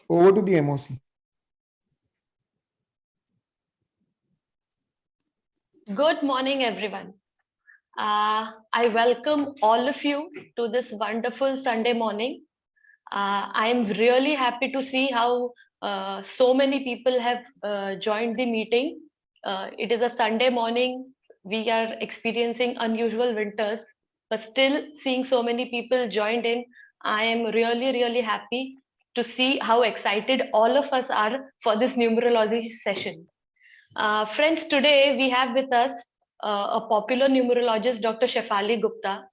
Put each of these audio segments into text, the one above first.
Over to the MOC. Good morning, everyone. I welcome all of you to this wonderful Sunday morning. I am really happy to see how so many people have joined the meeting. It is a Sunday morning. We are experiencing unusual winters, but still seeing so many people joined in. I am really, really happy to see how excited all of us are for this numerology session. Friends, today we have with us a popular numerologist, Dr. Shefali Gupta,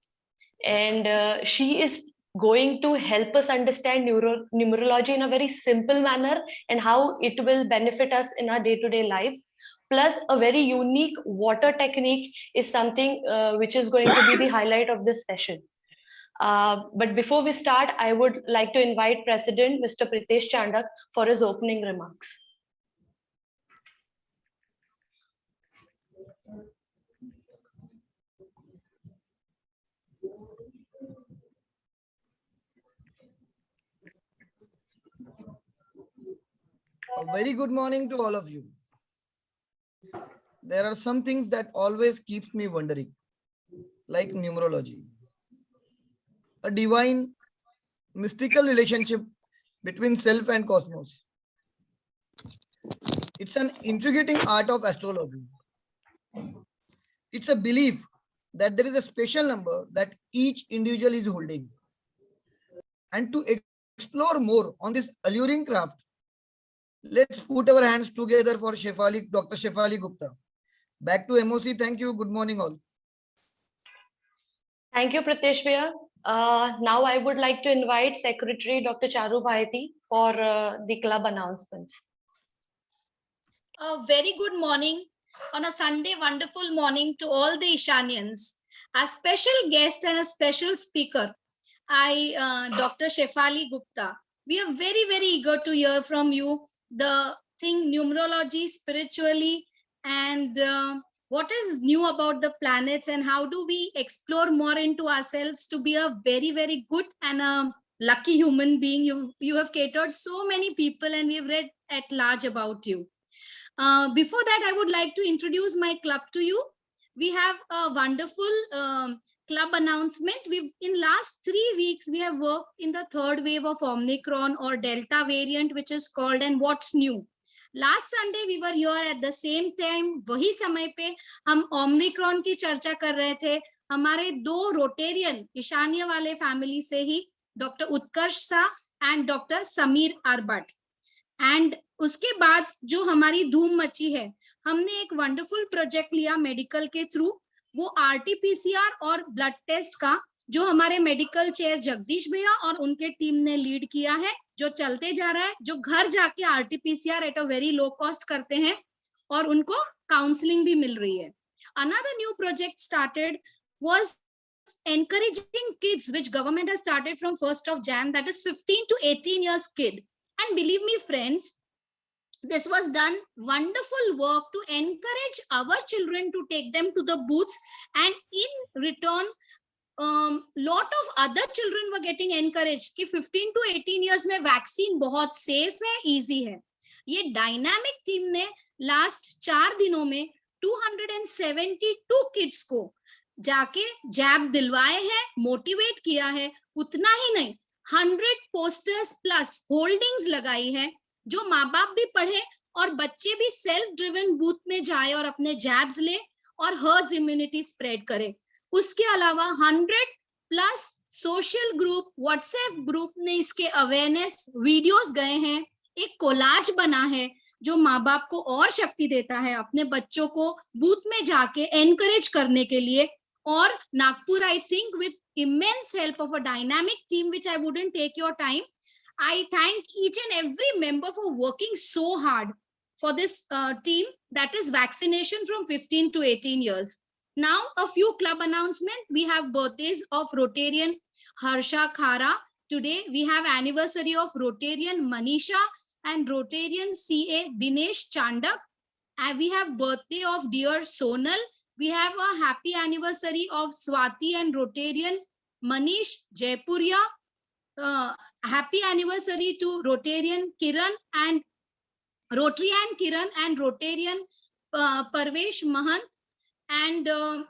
and she is going to help us understand numerology in a very simple manner and how it will benefit us in our day-to-day lives. Plus, a very unique water technique is something which is going to be the highlight of this session. But before we start, I would like to invite President Mr. Pritesh Chandak for his opening remarks. A very good morning to all of you. There are some things that always keeps me wondering, like numerology. A divine, mystical relationship between self and cosmos. It's an intriguing art of astrology. It's a belief that there is a special number that each individual is holding. And to explore more on this alluring craft, let's put our hands together for Dr. Shefali Gupta. Back to MOC. Thank you. Good morning, all. Thank you, Pritesh Bhaiya. Now I would like to invite Secretary Dr. Charu Bhayati for the club announcements. A very good morning on a Sunday, wonderful morning to all the Ishanians. A special guest and a special speaker, Dr. Shefali Gupta. We are very, very eager to hear from you the thing numerology, spiritually, and what is new about the planets and how do we explore more into ourselves to be a very, very good and a lucky human being. You have catered so many people and we have read at large about you. Before that, I would like to introduce my club to you. We have a wonderful club announcement. In last 3 weeks, we have worked in the third wave of Omicron or Delta variant, which is called and what's new. Last Sunday we were here at the same time. वही समय पे हम Omicron की चर्चा कर रहे थे. हमारे 2 रोटेरियन ईशान्य वाले फैमिली से ही doctor Utkarsh Shah and doctor Samir आरबट. एंड उसके बाद जो हमारी धूम मची है, हमने एक वंडरफुल प्रोजेक्ट लिया मेडिकल के थ्रू. वो आरटीपीसीआर और ब्लड टेस्ट का जो हमारे मेडिकल चेयर जगदीश भैया और उनके टीम ने लीड किया है, जो चलते जा रहा है, जो घर जाके RTPCR at a very low cost करते हैं और उनको काउंसलिंग भी मिल रही है. Another new project started was encouraging kids, which government has started from 1st of Jan, that is 15 to 18 years kid. And believe me, friends, this was done wonderful work to encourage our children to take them to the booths, and in return lot of other children were getting encouraged कि 15 to 18 years में vaccine बहुत safe है, easy है. ये dynamic team ने last 4 दिनों में 272 kids को जाके जैब दिलवाए हैं, मोटिवेट किया है. उतना ही नहीं, 100 पोस्टर्स प्लस होल्डिंग्स लगाई है, जो माँ बाप भी पढ़े और बच्चे भी सेल्फ ड्रिवन बूथ में जाए और अपने जैब्स ले और हर्ड इम्यूनिटी स्प्रेड करे. उसके अलावा 100 plus social group, WhatsApp group ने इसके अवेयरनेस वीडियोस गए हैं. एक कोलाज बना है जो माँ बाप को और शक्ति देता है अपने बच्चों को बूथ में जाके एनकरेज करने के लिए. और Nagpur, I think with immense help of a dynamic team, which I wouldn't take your time. I thank each and every member for working so hard for this team, that is vaccination from 15 to 18 years. Now, a few club announcements. We have birthdays of Rotarian Harsha Khara. Today, we have anniversary of Rotarian Manisha and Rotarian CA Dinesh Chandak. And we have birthday of dear Sonal. We have a happy anniversary of Swati and Rotarian Manish Jaipuria. happy anniversary to Rotarian Kiran and Rotarian Parvesh Mahant. And the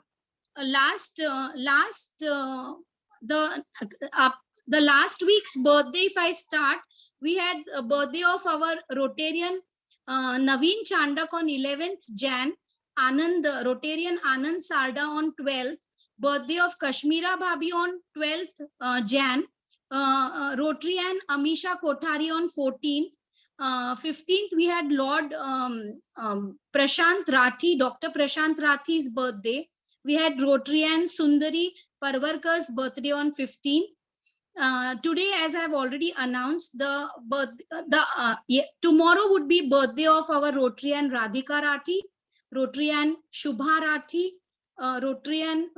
last week's birthday, if I start, we had a birthday of our Rotarian Naveen Chandak on 11th Jan, Rotarian Anand Sarda on 12th, birthday of Kashmira Bhabhi on 12th Jan, Rotarian Amisha Kothari on 14th. 15th, we had Lord Prashant Rathi, Dr. Prashant Rathi's birthday. We had Rotarian Sundari Parvarkar's birthday on 15th. Today, as I have already announced, tomorrow would be birthday of our Rotarian Radhika Rathi, Rotarian Shubha Rathi, Rotarian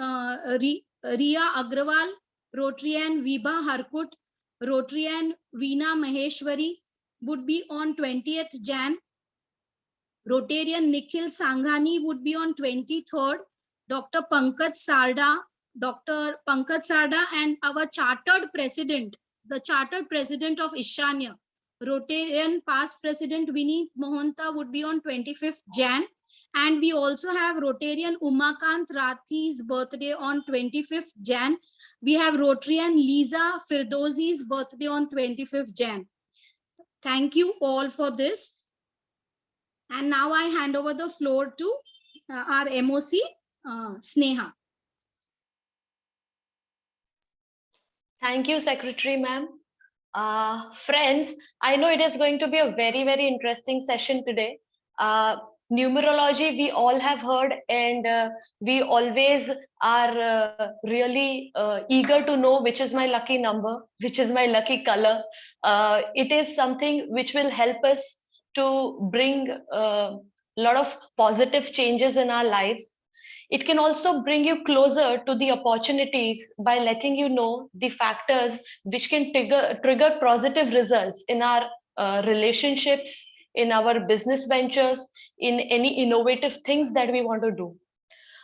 Riya Agrawal, Rotarian Vibha Harkut, Rotarian Veena Maheshwari would be on 20th Jan. Rotarian Nikhil Sanghani would be on 23rd. Dr. Pankaj Sarda and our chartered president, the chartered president of Ishanya, Rotarian past president Vineet Mohanta would be on 25th Jan. And we also have Rotarian Umakant Rathi's birthday on 25th Jan. We have Rotarian Lisa Firdosi's birthday on 25th Jan. Thank you all for this. And now I hand over the floor to our MOC, Sneha. Thank you, Secretary Ma'am. Friends, I know it is going to be a very, very interesting session today. Numerology, we all have heard, and we always are really eager to know which is my lucky number, which is my lucky color. It is something which will help us to bring a lot of positive changes in our lives. It can also bring you closer to the opportunities by letting you know the factors which can trigger positive results in our relationships, in our business ventures, in any innovative things that we want to do.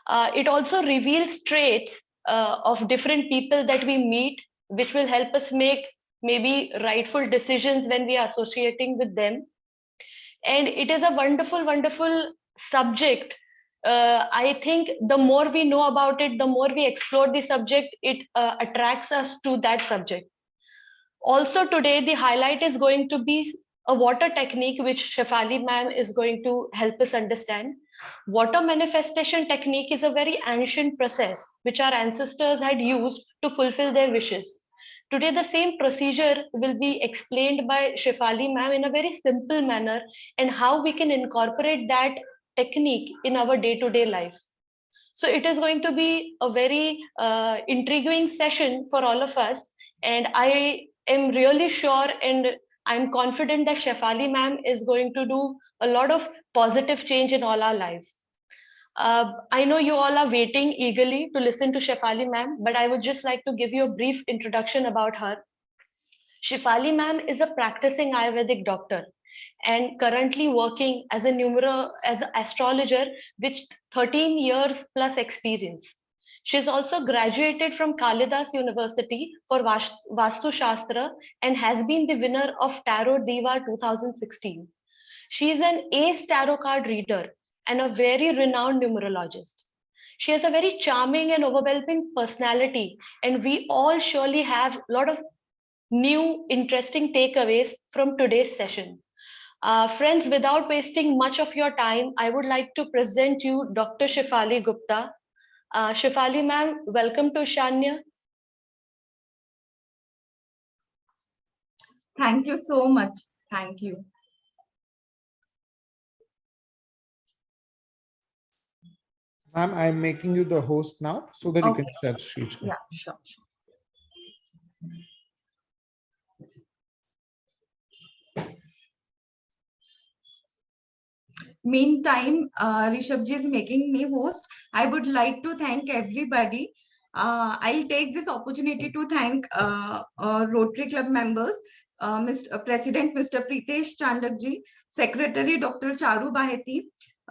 It also reveals traits of different people that we meet, which will help us make maybe rightful decisions when we are associating with them. And it is a wonderful, wonderful subject. I think the more we know about it, the more we explore the subject, it attracts us to that subject. Also today, the highlight is going to be a water technique, which Shefali ma'am is going to help us understand. Water manifestation technique is a very ancient process which our ancestors had used to fulfill their wishes. Today, the same procedure will be explained by Shefali ma'am in a very simple manner, and how we can incorporate that technique in our day-to-day lives. So it is going to be a very intriguing session for all of us, and I am really sure and I'm confident that Shefali ma'am is going to do a lot of positive change in all our lives. I know you all are waiting eagerly to listen to Shefali ma'am, but I would just like to give you a brief introduction about her. Shefali ma'am is a practicing Ayurvedic doctor and currently working as as an astrologer with 13 years plus experience. She is also graduated from Kalidas University for Vastu Shastra and has been the winner of Tarot Diva 2016. She is an ace tarot card reader and a very renowned numerologist. She has a very charming and overwhelming personality, and we all surely have a lot of new interesting takeaways from today's session. Friends, without wasting much of your time, I would like to present you Dr. Shefali Gupta. Shefali ma'am, welcome to Ishanya. Thank you so much. Thank you. Ma'am, I'm making you the host now so that you can share screen. Yeah, sure. Meantime, Rishabh ji is making me host. I would like to thank everybody. I'll take this opportunity to thank Rotary Club members, Mr. President Mr. Pritesh Chandak ji, Secretary Dr. Charu Baheti,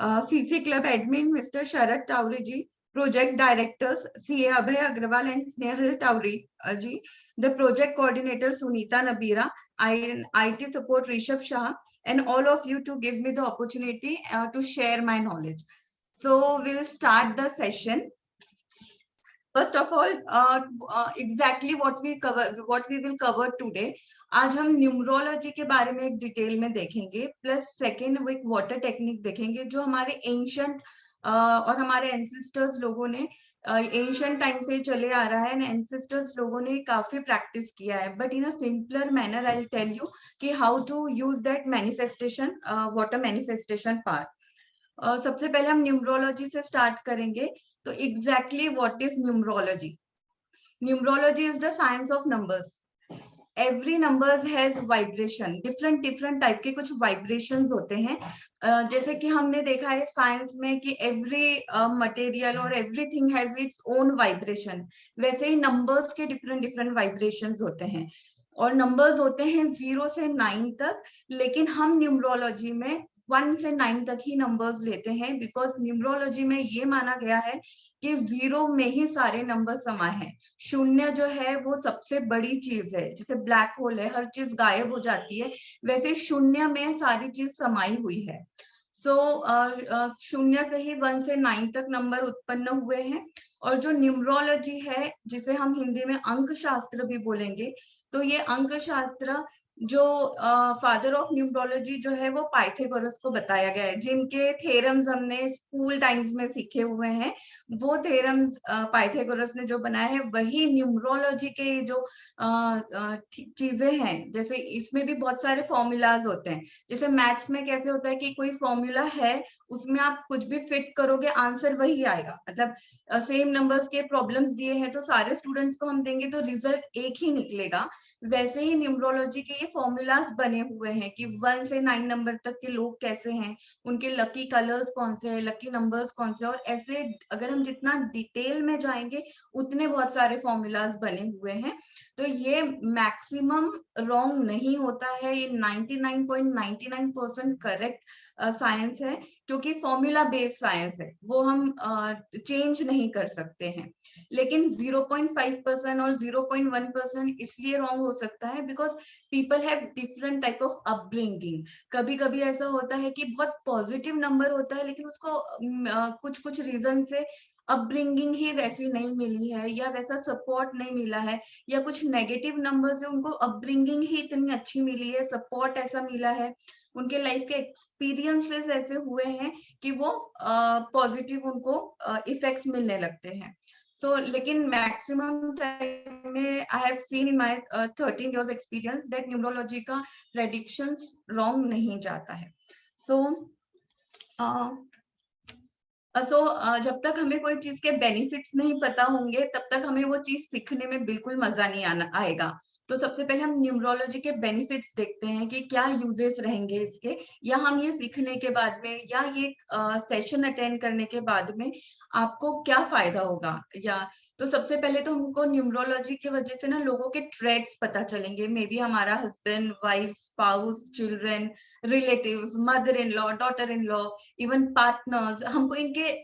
CC Club Admin Mr. Sharad Taure ji, project directors CA Abhay Agrawal and Snehal Tauri ji, the project coordinator Sunita Nabira, IT support Rishabh Shah, and all of you to give me the opportunity to share my knowledge. So we'll start the session. First of all, exactly what we will cover today. आज हम numerology के बारे में एक detail में देखेंगे, plus second एक water technique देखेंगे जो हमारे एंशंट और हमारे एंसेस्टर्स लोगों ने एंशंट टाइम से चले आ रहा है एंड एंसेस्टर्स लोगों ने काफी प्रैक्टिस किया है, but in a simpler manner I will tell you कि how to use that manifestation, water manifestation part. सबसे पहले हम न्यूमरोलॉजी से स्टार्ट करेंगे। तो exactly what is numerology? Numerology is the science of numbers. Every numbers has vibration, different type के कुछ vibrations होते हैं। जैसे कि हमने देखा है साइंस में कि एवरी मटेरियल और everything has its own vibration, वैसे ही नंबर्स के डिफरेंट वाइब्रेशंस होते हैं और नंबर्स होते हैं 0 से 9 तक, लेकिन हम न्यूमरोलॉजी में 1 से 9 तक ही नंबर्स लेते हैं, बिकॉज न्यूमरोलॉजी में ये माना गया है कि 0 में ही सारे नंबर समाये हैं। शून्य जो है वो सबसे बड़ी चीज है, जैसे ब्लैक होल है, हर चीज गायब हो जाती है, वैसे शून्य में सारी चीज समाई हुई है। सो शून्य से ही 1 से 9 तक नंबर उत्पन्न हुए हैं। और जो न्यूमरोलॉजी है, जिसे हम हिंदी में अंक शास्त्र भी बोलेंगे, तो ये अंक शास्त्र जो फादर ऑफ न्यूमरोलॉजी जो है वो पाइथागोरस को बताया गया है, जिनके थ्योरम्स हमने स्कूल टाइम्स में सीखे हुए हैं। वो थ्योरम्स पाइथागोरस ने जो बनाया है वही न्यूमरोलॉजी के जो चीजें हैं। जैसे इसमें भी बहुत सारे फॉर्मूलाज होते हैं, जैसे मैथ्स में कैसे होता है कि कोई फॉर्मूला है, उसमें आप कुछ भी फिट करोगे आंसर वही आएगा। मतलब सेम नंबर्स के प्रॉब्लम्स दिए हैं तो सारे स्टूडेंट्स को हम देंगे तो रिजल्ट एक ही निकलेगा। वैसे ही न्यूमरोलॉजी के ये फॉर्मूलाज बने हुए हैं कि 1 से 9 नंबर तक के लोग कैसे हैं, उनके लकी कलर्स कौन से हैं, लकी नंबर्स कौन से, और ऐसे अगर हम जितना डिटेल में जाएंगे उतने बहुत सारे फॉर्मूलाज बने हुए हैं। तो ये मैक्सिमम रॉन्ग नहीं होता है, ये 99.99% करेक्ट साइंस है, क्योंकि फॉर्मूला बेस्ड साइंस है, वो हम चेंज नहीं कर सकते हैं। लेकिन 0.5% और 0.1% इसलिए रॉन्ग हो सकता है because people have different type of upbringing. कभी कभी ऐसा होता है कि बहुत पॉजिटिव नंबर होता है, लेकिन उसको कुछ रीजन से अपब्रिंगिंग ही वैसी नहीं मिली है, या वैसा सपोर्ट नहीं मिला है, या कुछ नेगेटिव नंबर्स है उनको अपब्रिंगिंग ही इतनी अच्छी मिली है, सपोर्ट ऐसा मिला है, उनके लाइफ के एक्सपीरियंसेस ऐसे हुए हैं कि वो पॉजिटिव उनको इफेक्ट्स मिलने लगते हैं। So, लेकिन मैक्सिमम टाइम में आई have seen in my 13 years experience that numerology का प्रेडिक्शंस रॉन्ग नहीं जाता है। जब तक हमें कोई चीज के बेनिफिट्स नहीं पता होंगे तब तक हमें वो चीज सीखने में बिल्कुल मजा नहीं आएगा। तो सबसे पहले हम न्यूमरोलॉजी के बेनिफिट्स देखते हैं कि क्या यूजेस रहेंगे इसके, या हम ये सीखने के बाद में या ये सेशन अटेंड करने के बाद में आपको क्या फायदा होगा। या तो सबसे पहले तो हमको न्यूमरोलॉजी की वजह से ना लोगों के ट्रेड्स पता चलेंगे। मे बी हमारा husband, wife, spouse, children, relatives, mother in law, daughter in law, even partners, हमको इनके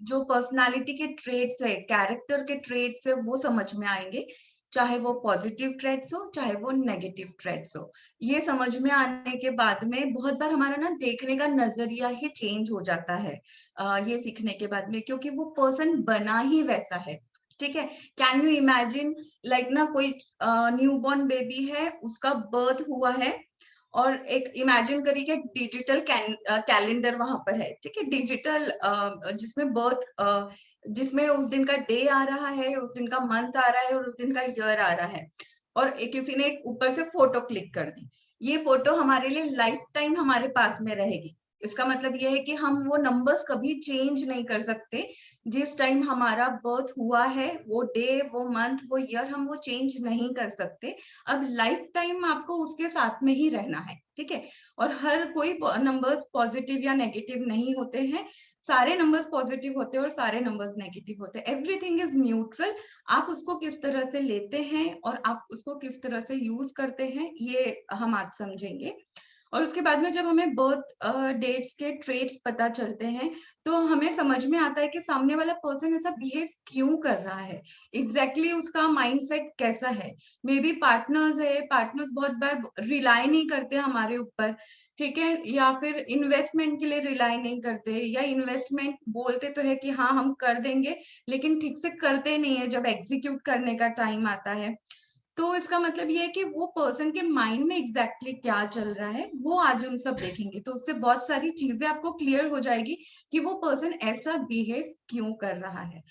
जो पर्सनालिटी के ट्रेड्स है, कैरेक्टर के ट्रेड्स है, वो समझ में आएंगे, चाहे वो पॉजिटिव ट्रेड्स हो चाहे वो नेगेटिव ट्रेड्स हो। ये समझ में आने के बाद में बहुत बार हमारा ना देखने का नजरिया ही चेंज हो जाता है ये सीखने के बाद में, क्योंकि वो पर्सन बना ही वैसा है। ठीक है, कैन यू इमेजिन लाइक ना कोई न्यूबॉर्न बेबी है, उसका बर्थ हुआ है, और एक इमेजिन करिए कि डिजिटल कैलेंडर वहां पर है। ठीक है, डिजिटल जिसमें बर्थ, जिसमें उस दिन का डे आ रहा है, उस दिन का मंथ आ रहा है और उस दिन का ईयर आ रहा है, और किसी ने ऊपर से फोटो क्लिक कर दी। ये फोटो हमारे लिए लाइफ टाइम हमारे पास में रहेगी। इसका मतलब यह है कि हम वो नंबर्स कभी चेंज नहीं कर सकते। जिस टाइम हमारा बर्थ हुआ है, वो डे, वो मंथ, वो ईयर हम वो चेंज नहीं कर सकते। अब लाइफ टाइम आपको उसके साथ में ही रहना है। ठीक है, और हर कोई नंबर्स पॉजिटिव या नेगेटिव नहीं होते हैं, सारे नंबर्स पॉजिटिव होते हैं और सारे नंबर्स नेगेटिव होते हैं। Everything is neutral. आप उसको किस तरह से लेते हैं और आप उसको किस तरह से यूज करते हैं, ये हम आज समझेंगे। और उसके बाद में जब हमें बर्थ डेट्स के ट्रेट्स पता चलते हैं तो हमें समझ में आता है कि सामने वाला पर्सन ऐसा बिहेव क्यों कर रहा है, एग्जैक्टली उसका माइंडसेट कैसा है। मे बी पार्टनर्स बहुत बार रिलाई नहीं करते हमारे ऊपर, ठीक है, या फिर इन्वेस्टमेंट के लिए रिलाई नहीं करते, या इन्वेस्टमेंट बोलते तो है कि हाँ हम कर देंगे लेकिन ठीक से करते नहीं है जब एग्जीक्यूट करने का टाइम आता है। तो इसका मतलब ये है कि वो पर्सन के माइंड में एग्जैक्टली क्या चल रहा है वो आज हम सब देखेंगे। तो उससे बहुत सारी चीजें आपको क्लियर हो जाएगी कि वो पर्सन ऐसा बिहेव क्यों कर रहा है।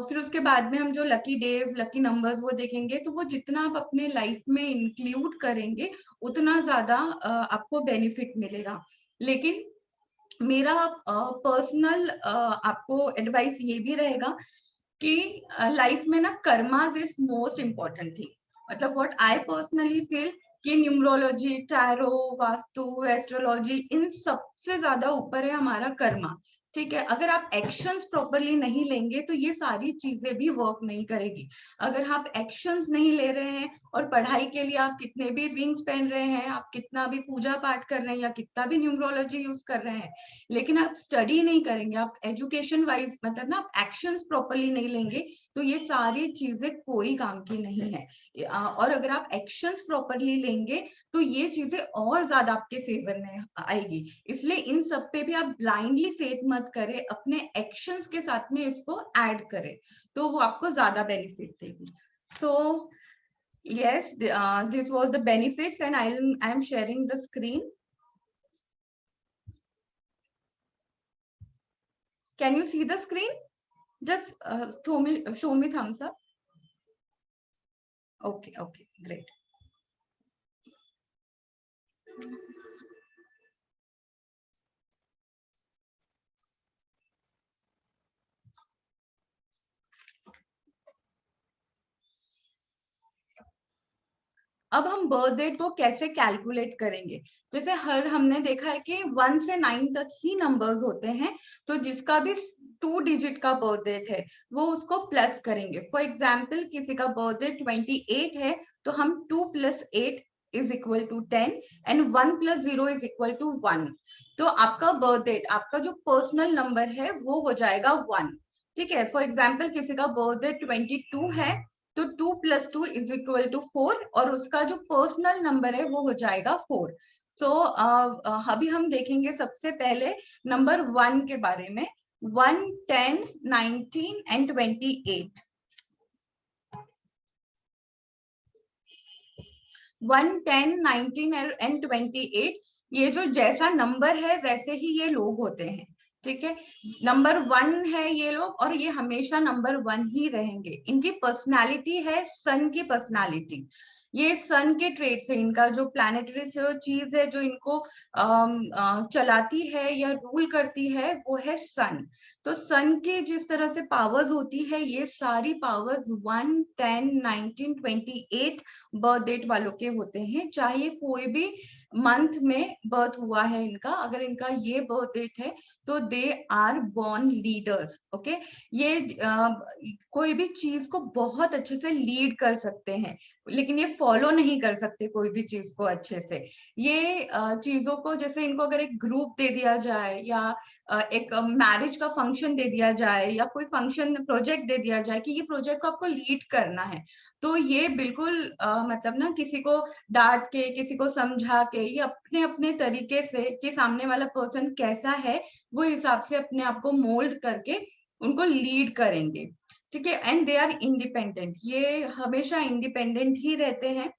फिर उसके बाद में हम जो लकी डेज लकी नंबर्स वो देखेंगे, तो वो जितना आप अपने लाइफ में इंक्लूड करेंगे उतना ज्यादा आपको बेनिफिट मिलेगा। लेकिन मेरा पर्सनल आपको एडवाइस ये भी रहेगा कि लाइफ में ना karmas is most important thing. मतलब व्हाट आई पर्सनली फील कि न्यूमरोलॉजी, टैरो, वास्तु, एस्ट्रोलॉजी, इन सबसे ज्यादा ऊपर है हमारा कर्मा। ठीक है, अगर आप एक्शंस प्रॉपरली नहीं लेंगे तो ये सारी चीजें भी वर्क नहीं करेगी। अगर आप एक्शंस नहीं ले रहे हैं और पढ़ाई के लिए आप कितने भी रिंग्स पहन रहे हैं, आप कितना भी पूजा पाठ कर रहे हैं या कितना भी न्यूमरोलॉजी यूज कर रहे हैं, लेकिन आप स्टडी नहीं करेंगे, आप एजुकेशन वाइज मतलब ना आप एक्शंस प्रॉपरली नहीं लेंगे, तो ये सारी चीजें कोई काम की नहीं है। और अगर आप एक्शंस प्रॉपरली लेंगे तो ये चीजें और ज्यादा आपके फेवर में आएगी। इसलिए इन सब पे भी आप ब्लाइंडली फेथ मत करें, अपने एक्शंस के साथ में इसको ऐड करें तो वो आपको ज्यादा बेनिफिट देगी। सो yes, this was the benefits and I am sharing the screen. Can you see the screen? Just show me thumbs up. Okay, great. अब हम बर्थ डेट को कैसे कैलकुलेट करेंगे? जैसे हमने देखा है कि 1 से 9 तक ही नंबर्स होते हैं, तो जिसका भी 2 डिजिट का बर्थ डेट है वो उसको प्लस करेंगे। फॉर एग्जाम्पल किसी का बर्थ डेट 28 है तो हम 2 + 8 is equal to 10 and 1 + 0 is equal to 1। तो आपका बर्थ डेट, आपका जो पर्सनल नंबर है वो हो जाएगा 1। ठीक है, फॉर एग्जाम्पल किसी का बर्थ डेट 22 है तो 2 + 2 is equal to 4 और उसका जो पर्सनल नंबर है वो हो जाएगा 4। सो अभी हम देखेंगे सबसे पहले नंबर 1 के बारे में। 1, 10, 19 and 28। 1, 10, 19 and 28 ये जो जैसा नंबर है वैसे ही ये लोग होते हैं। ठीक है, नंबर 1 है ये लोग और ये हमेशा नंबर 1 ही रहेंगे। इनकी पर्सनालिटी है सन की पर्सनालिटी, ये सन के ट्रेट से, इनका जो प्लैनेटरी जो चीज है जो इनको चलाती है या रूल करती है वो है सन। तो सन के जिस तरह से पावर्स होती है ये सारी पावर्स 1, 10, 19, 28 बर्थ डेट वालों के होते हैं। चाहे कोई भी मंथ में बर्थ हुआ है इनका, अगर इनका ये बर्थ डेट है तो they are born leaders. Okay, ये कोई भी चीज को बहुत अच्छे से लीड कर सकते हैं, लेकिन ये फॉलो नहीं कर सकते कोई भी चीज को अच्छे से। ये चीजों को, जैसे इनको अगर एक ग्रुप दे दिया जाए या एक मैरिज का फंक्शन दे दिया जाए या कोई फंक्शन प्रोजेक्ट दे दिया जाए कि ये प्रोजेक्ट को आपको लीड करना है, तो ये बिल्कुल मतलब ना किसी को डांट के, किसी को समझा के, ये अपने अपने तरीके से कि सामने वाला पर्सन कैसा है वो हिसाब से अपने आप को मोल्ड करके उनको लीड करेंगे। ठीक है, एंड दे आर इंडिपेंडेंट, ये हमेशा इंडिपेंडेंट ही रहते हैं।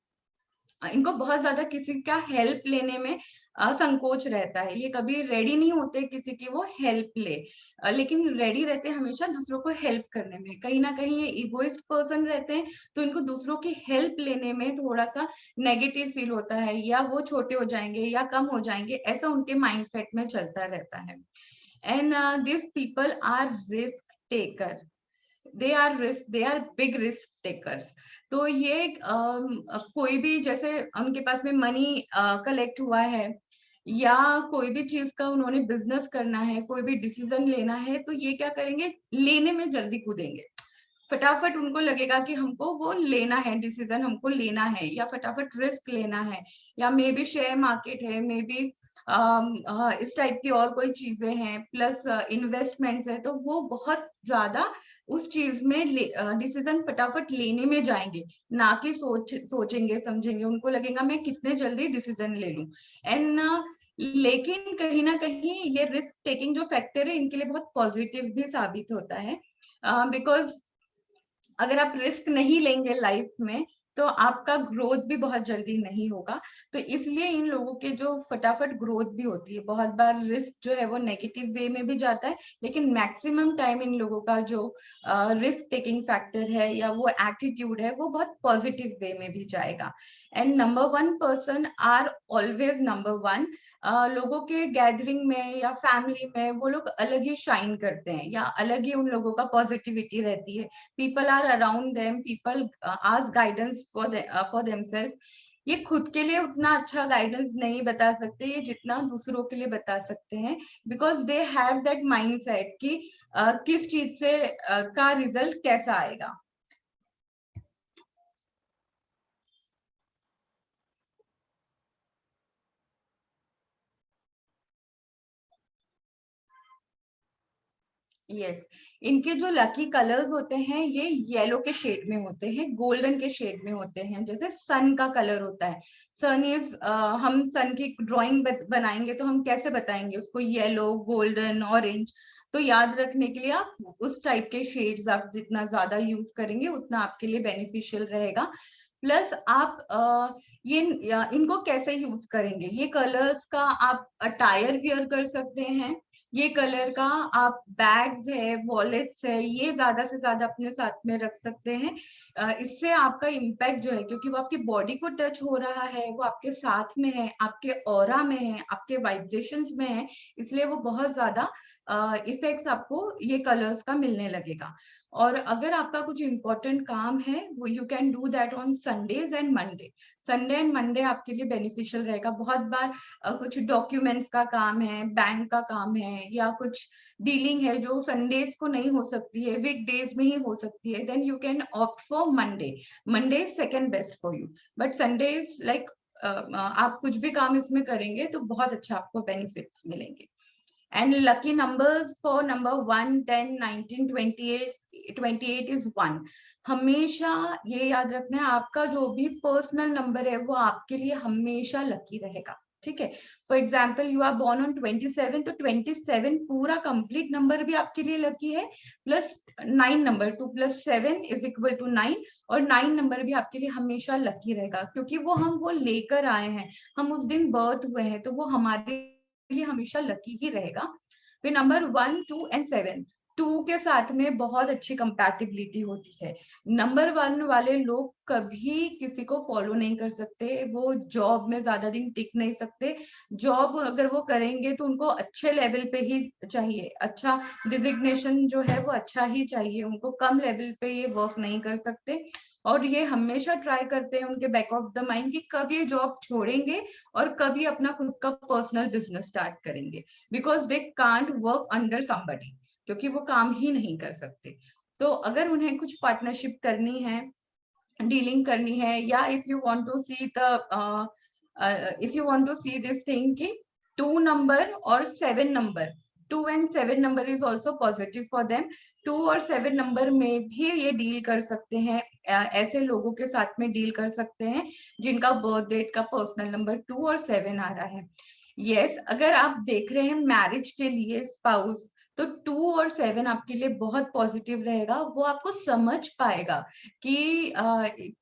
इनको बहुत ज्यादा किसी का हेल्प लेने में संकोच रहता है, ये कभी रेडी नहीं होते किसी की वो हेल्प ले, लेकिन रेडी रहते हैं हमेशा दूसरों को हेल्प करने में। कहीं ना कहीं ये इगोइस्ट पर्सन रहते हैं तो इनको दूसरों की हेल्प लेने में थोड़ा सा नेगेटिव फील होता है, या वो छोटे हो जाएंगे या कम हो जाएंगे, ऐसा उनके माइंडसेट में चलता रहता है। And this people are risk taker, they are big risk takers. तो ये कोई भी, जैसे उनके पास में मनी कलेक्ट हुआ है या कोई भी चीज का उन्होंने बिजनेस करना है, कोई भी डिसीजन लेना है, तो ये क्या करेंगे, लेने में जल्दी कूदेंगे। फटाफट उनको लगेगा कि हमको वो लेना है, डिसीजन हमको लेना है, या फटाफट रिस्क लेना है, या मे बी शेयर मार्केट है, मे बी इस टाइप की और कोई चीजें हैं, प्लस इन्वेस्टमेंट्स है, तो वो बहुत ज्यादा उस चीज में डिसीजन फटाफट लेने में जाएंगे, ना कि सोचेंगे समझेंगे। उनको लगेगा मैं कितने जल्दी डिसीजन ले लूं। एंड लेकिन कहीं ना कहीं ये रिस्क टेकिंग जो फैक्टर है इनके लिए बहुत पॉजिटिव भी साबित होता है, बिकॉज अगर आप रिस्क नहीं लेंगे लाइफ में तो आपका ग्रोथ भी बहुत जल्दी नहीं होगा। तो इसलिए इन लोगों के जो फटाफट ग्रोथ भी होती है, बहुत बार रिस्क जो है वो नेगेटिव वे में भी जाता है, लेकिन मैक्सिमम टाइम इन लोगों का जो रिस्क टेकिंग फैक्टर है या वो एटीट्यूड है वो बहुत पॉजिटिव वे में भी जाएगा। And number 1 person are always number 1। लोगों के गैदरिंग में या फैमिली में वो लोग अलग ही शाइन करते हैं, या अलग ही उन लोगों का पॉजिटिविटी रहती है। people are around them, people ask guidance for themselves। ये खुद के लिए उतना अच्छा गाइडेंस नहीं बता सकते ये जितना दूसरों के लिए बता सकते हैं, because they have that mindset कि किस चीज से का रिजल्ट कैसा आएगा। यस, इनके जो लकी कलर्स होते हैं ये येलो के शेड में होते हैं, गोल्डन के शेड में होते हैं, जैसे सन का कलर होता है। सन इज हम सन की ड्राइंग बनाएंगे तो हम कैसे बताएंगे उसको, येलो, गोल्डन, ऑरेंज। तो याद रखने के लिए आप उस टाइप के शेड्स आप जितना ज्यादा यूज करेंगे उतना आपके लिए बेनिफिशियल रहेगा। प्लस आप ये इनको कैसे यूज करेंगे, ये कलर्स का आप अटायर वियर कर सकते हैं, ये कलर का आप बैग्स है, वॉलेट्स है, ये ज्यादा से ज्यादा अपने साथ में रख सकते हैं। इससे आपका इम्पैक्ट जो है, क्योंकि वो आपकी बॉडी को टच हो रहा है, वो आपके साथ में है, आपके ऑरा में है, आपके वाइब्रेशंस में है, इसलिए वो बहुत ज्यादा इफेक्ट्स आपको ये कलर्स का मिलने लगेगा। और अगर आपका कुछ इंपॉर्टेंट काम है वो you can do that on Sundays and Monday. Sunday and Monday आपके लिए बेनिफिशियल रहेगा। बहुत बार कुछ डॉक्यूमेंट्स का काम है, बैंक का काम है, या कुछ डीलिंग है जो संडेज को नहीं हो सकती है, वीक डेज में ही हो सकती है, then you can opt for Monday. Monday is second best for you, but Sunday is like आप कुछ भी काम इसमें करेंगे तो बहुत अच्छा आपको बेनिफिट्स मिलेंगे। And lucky numbers for number 1, 10, 19, 28 is 1। हमेशा ये याद रखना है आपका जो भी पर्सनल नंबर है वो आपके लिए हमेशा लकी रहेगा, ठीक है। For example you are born on 27, तो 27 पूरा कंप्लीट नंबर भी आपके लिए लकी है, प्लस 9 नंबर, 2 + 7 = 9, और 9 नंबर भी आपके लिए हमेशा लकी रहेगा, क्योंकि वो लेकर आए हैं, हम उस दिन बर्थ हुए हैं, तो वो हमारे लिए हमेशा लकी ही रहेगा। फिर नंबर 1, 2 एंड 7, 2 के साथ में बहुत अच्छी कंपैटिबिलिटी होती है। नंबर 1 वाले लोग कभी किसी को फॉलो नहीं कर सकते, वो जॉब में ज्यादा दिन टिक नहीं सकते। जॉब अगर वो करेंगे तो उनको अच्छे लेवल पे ही चाहिए, अच्छा डिजिग्नेशन जो है वो अच्छा ही चाहिए, उनको कम लेवल पे ये वर्क नहीं कर सकते। और ये हमेशा ट्राई करते हैं उनके बैक ऑफ द माइंड कि कब ये जॉब छोड़ेंगे और कभी अपना खुद का पर्सनल बिजनेस स्टार्ट करेंगे, because they can't work under somebody, क्योंकि वो काम ही नहीं कर सकते। तो अगर उन्हें कुछ पार्टनरशिप करनी है, डीलिंग करनी है, या if you want to see this thing कि 2 नंबर और 7 number, 2 and 7 number is also positive for them. 2 और 7 नंबर में भी ये डील कर सकते हैं, ऐसे लोगों के साथ में डील कर सकते हैं जिनका बर्थ डेट का पर्सनल नंबर 2 और 7 आ रहा है। यस, अगर आप देख रहे हैं मैरिज के लिए स्पाउस, तो 2 और 7 आपके लिए बहुत पॉजिटिव रहेगा। वो आपको समझ पाएगा कि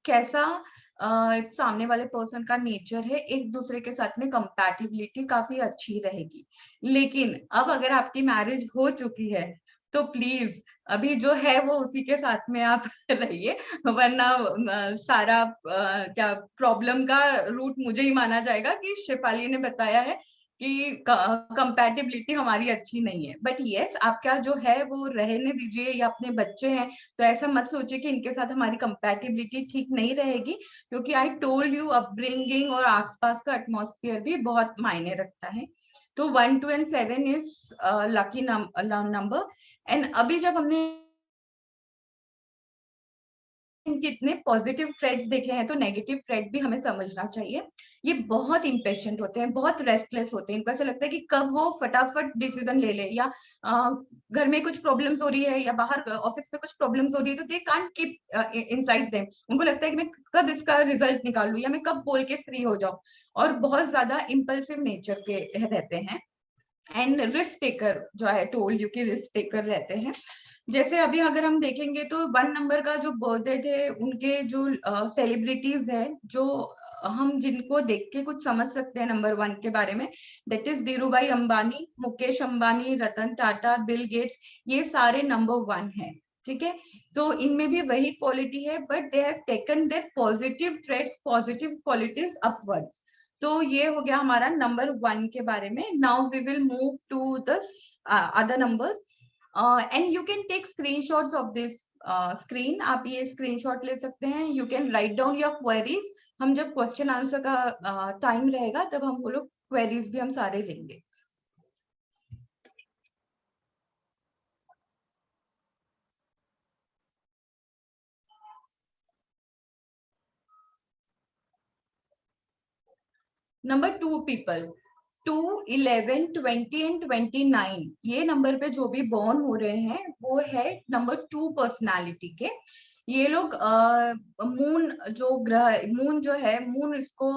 कैसा सामने वाले पर्सन का नेचर है, एक दूसरे के साथ में कंपैटिबिलिटी काफी अच्छी रहेगी। लेकिन अब अगर आपकी मैरिज हो चुकी है तो प्लीज अभी जो है वो उसी के साथ में आप रहिए, वरना सारा क्या प्रॉब्लम का रूट मुझे ही माना जाएगा कि शेफाली ने बताया है कि कंपैटिबिलिटी हमारी अच्छी नहीं है। बट यस, आपका जो है वो रहने दीजिए, या अपने बच्चे हैं तो ऐसा मत सोचिए कि इनके साथ हमारी कंपैटिबिलिटी ठीक नहीं रहेगी, क्योंकि आई टोल्ड यू अपब्रिंगिंग और आसपास का एटमॉस्फेयर भी बहुत मायने रखता है। तो 1, 2 and 7 is lucky number. And अभी जब हमने इनके इतने पॉजिटिव ट्रेड्स देखे हैं तो नेगेटिव ट्रेड भी हमें समझना चाहिए। ये बहुत इम्पेशेंट होते हैं, बहुत रेस्टलेस होते हैं, इनको ऐसा लगता है कि कब वो फटाफट डिसीजन ले ले, या घर में कुछ प्रॉब्लम्स हो रही है या बाहर ऑफिस में कुछ प्रॉब्लम्स हो रही है तो they can't keep inside them. उनको लगता है कि मैं कब इसका रिजल्ट निकालूं या मैं कब बोल के फ्री हो जाऊं, और बहुत ज्यादा इम्पल्सिव नेचर के रहते हैं। एंड रिस्क टेकर, जो आई टोल्ड यू कि रिस्क टेकर रहते हैं। जैसे अभी अगर हम देखेंगे तो 1 नंबर का जो बर्थडे थे, उनके जो सेलिब्रिटीज है, जो हम जिनको देख के कुछ समझ सकते हैं नंबर 1 के बारे में, that is Dhirubhai Ambani, Mukesh Ambani, Ratan Tata, Bill Gates, ये सारे नंबर 1 है। ठीक है, तो इनमें भी वही क्वालिटी है, but they have taken their positive trades, positive qualities upwards. तो ये हो गया हमारा नंबर 1 के बारे में। Now we will move to the other numbers and you can take screenshots of this screen. आप ये स्क्रीनशॉट ले सकते हैं, you can write down your queries. हम जब क्वेश्चन आंसर का टाइम रहेगा तब हम वो लोग क्वेरीज भी हम सारे लेंगे। नंबर 2 पीपल, 2, 11, 20 एंड 29, ये नंबर पे जो भी बॉर्न हो रहे हैं वो है नंबर 2 पर्सनालिटी के। ये लोग मून जो ग्रह, मून जो है, मून इसको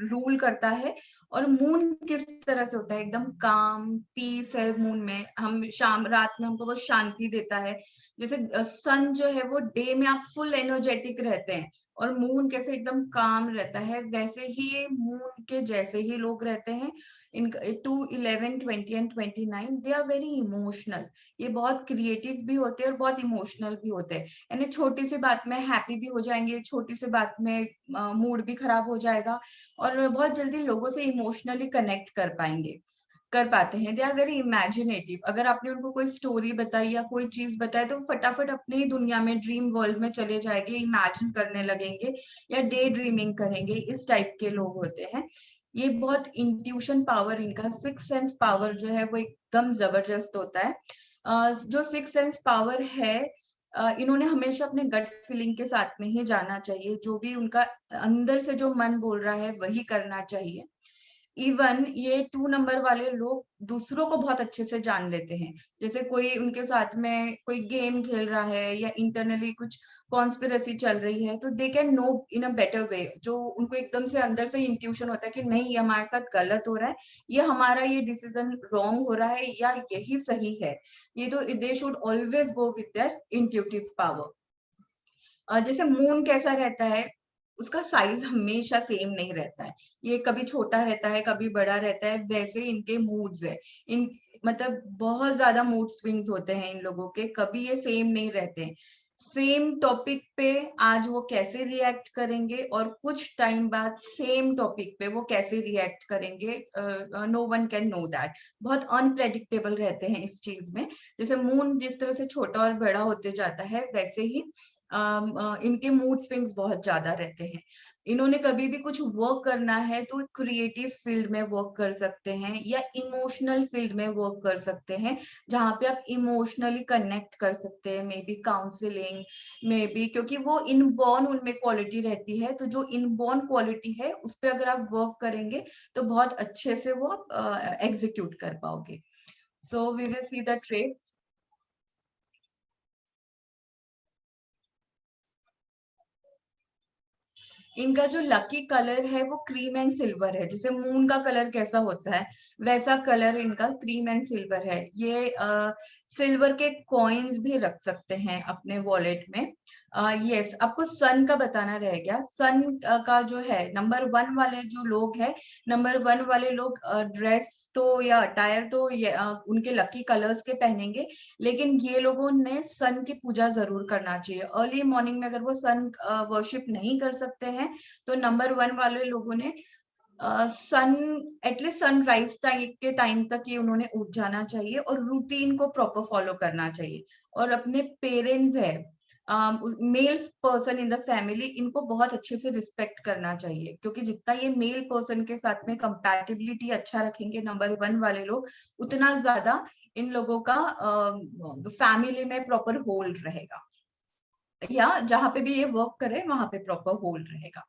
रूल करता है। और मून किस तरह से होता है, एकदम काम, पीस है मून में। हम शाम रात में हमको वो शांति देता है। जैसे सन जो है वो डे में आप फुल एनर्जेटिक रहते हैं और मून कैसे एकदम काम रहता है, वैसे ही ये मून के जैसे ही लोग रहते हैं। In 2, 11, 20 and 29 they are very emotional. ये बहुत क्रिएटिव भी होते हैं और बहुत इमोशनल भी होते हैं। यानी छोटी सी बात में हैप्पी भी हो जाएंगे, छोटी सी बात में मूड भी खराब हो जाएगा, और बहुत जल्दी लोगों से इमोशनली कनेक्ट कर पाते हैं। They are very imaginative. अगर आपने उनको कोई स्टोरी बताई या कोई चीज बताई तो फटाफट अपनी ही दुनिया में, ड्रीम वर्ल्ड में चले जाएंगे, इमेजिन करने लगेंगे या डे ड्रीमिंग करेंगे। इस टाइप के लोग होते हैं। ये बहुत इंट्यूशन पावर, इनका सिक्स सेंस पावर जो है वो एकदम जबरदस्त होता है। जो सिक्स सेंस पावर है, इन्होंने हमेशा अपने गट फीलिंग के साथ में ही जाना चाहिए। जो भी उनका अंदर से जो मन बोल रहा है वही करना चाहिए। इवन ये 2 नंबर वाले लोग दूसरों को बहुत अच्छे से जान लेते हैं। जैसे कोई उनके साथ में कोई गेम खेल रहा है या इंटरनली कुछ कॉन्स्पिरेसी चल रही है, तो they can no in a better way. जो उनको एकदम से अंदर से इंट्यूशन होता है कि नहीं, ये हमारे साथ गलत हो रहा है, ये हमारा ये डिसीजन रॉन्ग हो रहा है, या यही सही है। ये तो they should always go with their intuitive power. जैसे मून कैसा रहता है, उसका साइज हमेशा सेम नहीं रहता है। ये कभी छोटा रहता है, कभी बड़ा रहता है। वैसे इनके मूड्स है, इन मतलब बहुत ज्यादा मूड स्विंग्स होते हैं इन लोगों के, कभी ये सेम नहीं रहते हैं। सेम टॉपिक पे आज वो कैसे रिएक्ट करेंगे और कुछ टाइम बाद सेम टॉपिक पे वो कैसे रिएक्ट करेंगे, no one can know that. बहुत अनप्रेडिक्टेबल रहते हैं इस चीज में। जैसे मून जिस तरह से छोटा और बड़ा होते जाता है, वैसे ही इनके मूड स्विंग्स बहुत ज्यादा रहते हैं। इन्होंने कभी भी कुछ वर्क करना है तो क्रिएटिव फील्ड में वर्क कर सकते हैं या इमोशनल फील्ड में वर्क कर सकते हैं, जहां पे आप इमोशनली कनेक्ट कर सकते हैं। May be counselling, may be, क्योंकि वो इनबॉर्न उनमें क्वालिटी रहती है। तो जो इनबॉर्न क्वालिटी है उस पर अगर आप वर्क करेंगे तो बहुत अच्छे से वो आप एग्जीक्यूट कर पाओगे। So we will see the trades. इनका जो लकी कलर है वो क्रीम एंड सिल्वर है। जैसे मून का कलर कैसा होता है, वैसा कलर इनका क्रीम एंड सिल्वर है। ये सिल्वर के कॉइन्स भी रख सकते हैं अपने वॉलेट में। यस, आपको सन का बताना रह गया। सन का जो है नंबर 1 वाले जो लोग हैं, नंबर 1 वाले लोग ड्रेस तो या अटायर तो उनके लकी कलर्स के पहनेंगे, लेकिन ये लोगों ने सन की पूजा जरूर करना चाहिए। अर्ली मॉर्निंग में अगर वो सन वर्शिप नहीं कर सकते हैं तो नंबर 1 वाले लोगों ने सन, एटलीस्ट सनराइज के टाइम तक ये उन्होंने उठ जाना चाहिए और रूटीन को प्रॉपर फॉलो करना चाहिए। और अपने पेरेंट्स है, male person in the family, इनको बहुत अच्छे से रिस्पेक्ट करना चाहिए, क्योंकि जितना ये मेल पर्सन के साथ में कंपैटिबिलिटी अच्छा रखेंगे नंबर 1 वाले लोग, उतना ज्यादा इन लोगों का फैमिली में प्रॉपर होल्ड रहेगा। या जहां पे भी ये वर्क करे वहां पे प्रॉपर होल्ड रहेगा।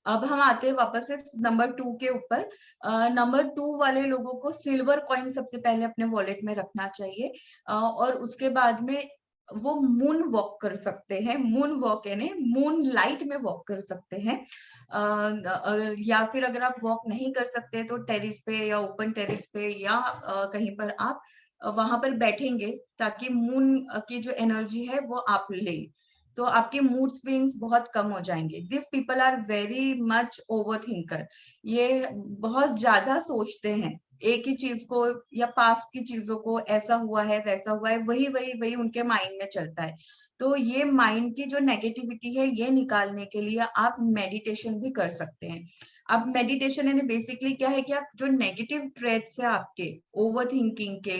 अब हम आते हैं वापस से नंबर 2 के ऊपर। नंबर 2 वाले लोगों को सिल्वर कॉइन सबसे पहले अपने वॉलेट में रखना चाहिए, और उसके बाद में वो मून वॉक कर सकते हैं। मून वॉक यानी मून लाइट में वॉक कर सकते हैं, या फिर अगर आप वॉक नहीं कर सकते तो टेरिस पे या ओपन टेरिस पे या कहीं पर आप वहां पर बैठेंगे, ताकि मून की जो एनर्जी है वो आप ले, तो आपके मूड स्विंग्स बहुत कम हो जाएंगे। This people are very much over thinker. ये बहुत ज्यादा सोचते हैं एक ही चीज को, या पास्ट की चीजों को, ऐसा हुआ है वैसा हुआ है, वही वही वही उनके माइंड में चलता है। तो ये माइंड की जो नेगेटिविटी है ये निकालने के लिए आप मेडिटेशन भी कर सकते हैं। अब मेडिटेशन यानी बेसिकली क्या है कि आप जो नेगेटिव ट्रेट्स है आपके, ओवर थिंकिंग के,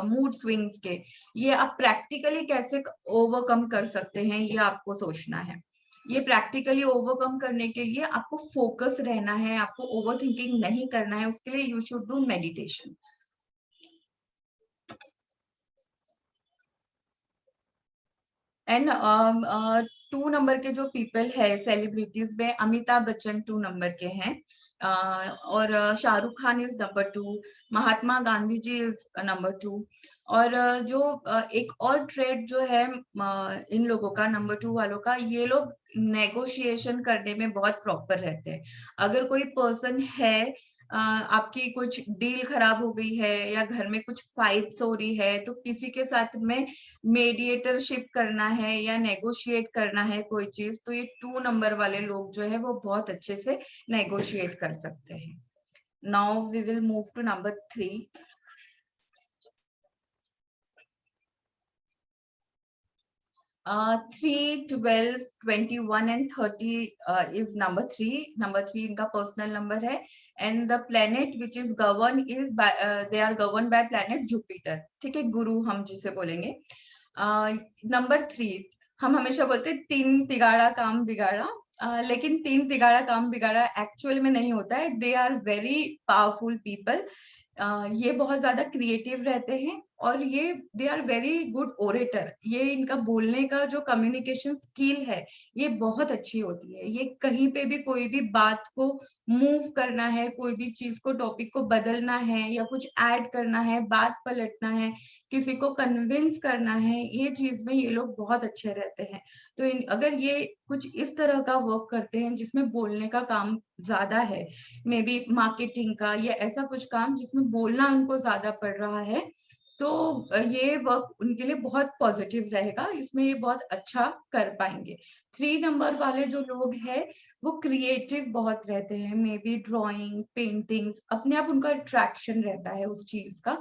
मूड स्विंग्स के, ये आप प्रैक्टिकली कैसे ओवरकम कर सकते हैं ये आपको सोचना है। ये प्रैक्टिकली ओवरकम करने के लिए आपको फोकस रहना है, आपको ओवर थिंकिंग नहीं करना है, उसके लिए you should do meditation. And 2 number के जो पीपल है सेलिब्रिटीज में, अमिताभ बच्चन 2 नंबर के हैं, और Shahrukh Khan is number 2, Mahatma Gandhi ji is number 2। और जो एक और ट्रेड जो है इन लोगों का, नंबर 2 वालों का, ये लोग नेगोशिएशन करने में बहुत प्रॉपर रहते हैं। अगर कोई पर्सन है, आपकी कुछ डील खराब हो गई है या घर में कुछ फाइट्स हो रही है, तो किसी के साथ में मेडिएटरशिप करना है या नेगोशिएट करना है कोई चीज, तो ये 2 नंबर वाले लोग जो है वो बहुत अच्छे से नेगोशिएट कर सकते हैं। Now we will move to number 3। 3, 12, 21 and 30 is number 3। Number 3 इनका पर्सनल नंबर है, and the planet which is govern is they are govern by planet Jupiter. ठीक है, गुरु हम जिसे बोलेंगे। नंबर 3, हम हमेशा बोलते हैं 3 तिगाड़ा काम बिगाड़ा, लेकिन 3 तिगाड़ा काम बिगाड़ा एक्चुअल में नहीं होता है। They are very powerful people. ये बहुत ज्यादा क्रिएटिव रहते हैं, और ये they are very good orator. ये इनका बोलने का जो कम्युनिकेशन स्किल है ये बहुत अच्छी होती है। ये कहीं पे भी कोई भी बात को मूव करना है, कोई भी चीज को, टॉपिक को बदलना है या कुछ ऐड करना है, बात पलटना है, किसी को कन्विंस करना है, ये चीज में ये लोग बहुत अच्छे रहते हैं। तो अगर ये कुछ इस तरह का वर्क करते हैं जिसमें बोलने का काम ज्यादा है, मे बी मार्केटिंग का या ऐसा कुछ काम जिसमें बोलना उनको ज्यादा पड़ रहा है, तो ये वर्क उनके लिए बहुत पॉजिटिव रहेगा, इसमें ये बहुत अच्छा कर पाएंगे। 3 नंबर वाले जो लोग हैं वो क्रिएटिव बहुत रहते हैं, मे बी ड्राइंग, पेंटिंग्स, अपने आप उनका अट्रैक्शन रहता है उस चीज का,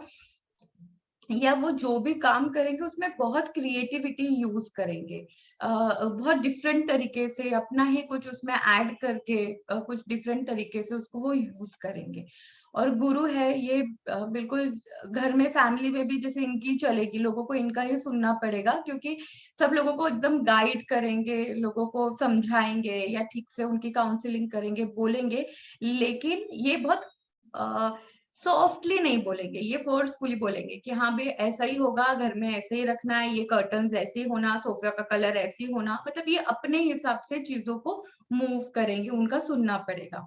या वो जो भी काम करेंगे उसमें बहुत क्रिएटिविटी यूज करेंगे, बहुत डिफरेंट तरीके से अपना ही कुछ उसमें ऐड करके, कुछ डिफरेंट तरीके से उसको वो यूज करेंगे। और गुरु है ये, बिल्कुल घर में फैमिली में भी जैसे इनकी चलेगी, लोगों को इनका ही सुनना पड़ेगा, क्योंकि सब लोगों को एकदम गाइड करेंगे, लोगों को समझाएंगे या ठीक से उनकी काउंसलिंग करेंगे, बोलेंगे, लेकिन ये बहुत सॉफ्टली नहीं बोलेंगे, ये फोर्सफुली बोलेंगे कि हाँ भाई ऐसा ही होगा, घर में ऐसे ही रखना है, ये कर्टन्स ऐसे ही होना, सोफा का कलर ऐसे ही होना, मतलब ये अपने हिसाब से चीजों को मूव करेंगे, उनका सुनना पड़ेगा।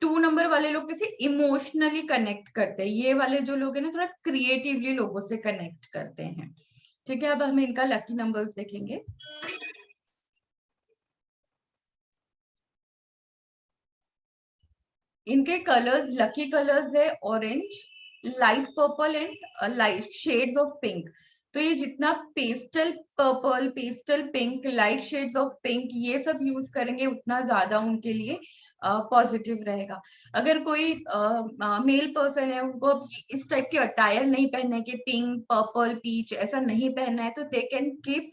2 नंबर वाले लोग कैसे इमोशनली कनेक्ट करते हैं, ये वाले जो लोग हैं ना थोड़ा क्रिएटिवली लोगों से कनेक्ट करते हैं। ठीक है, अब हम इनका लकी नंबर्स देखेंगे। इनके कलर्स, लकी कलर्स है orange, light purple and light shades of pink. तो ये जितना pastel purple, pastel pink, light shades of pink ये सब यूज करेंगे उतना ज्यादा उनके लिए पॉजिटिव रहेगा। अगर कोई मेल पर्सन है, उनको इस टाइप के अटायर नहीं पहनने के, पिंक, पर्पल, पीच ऐसा नहीं पहनना है, तो they can keep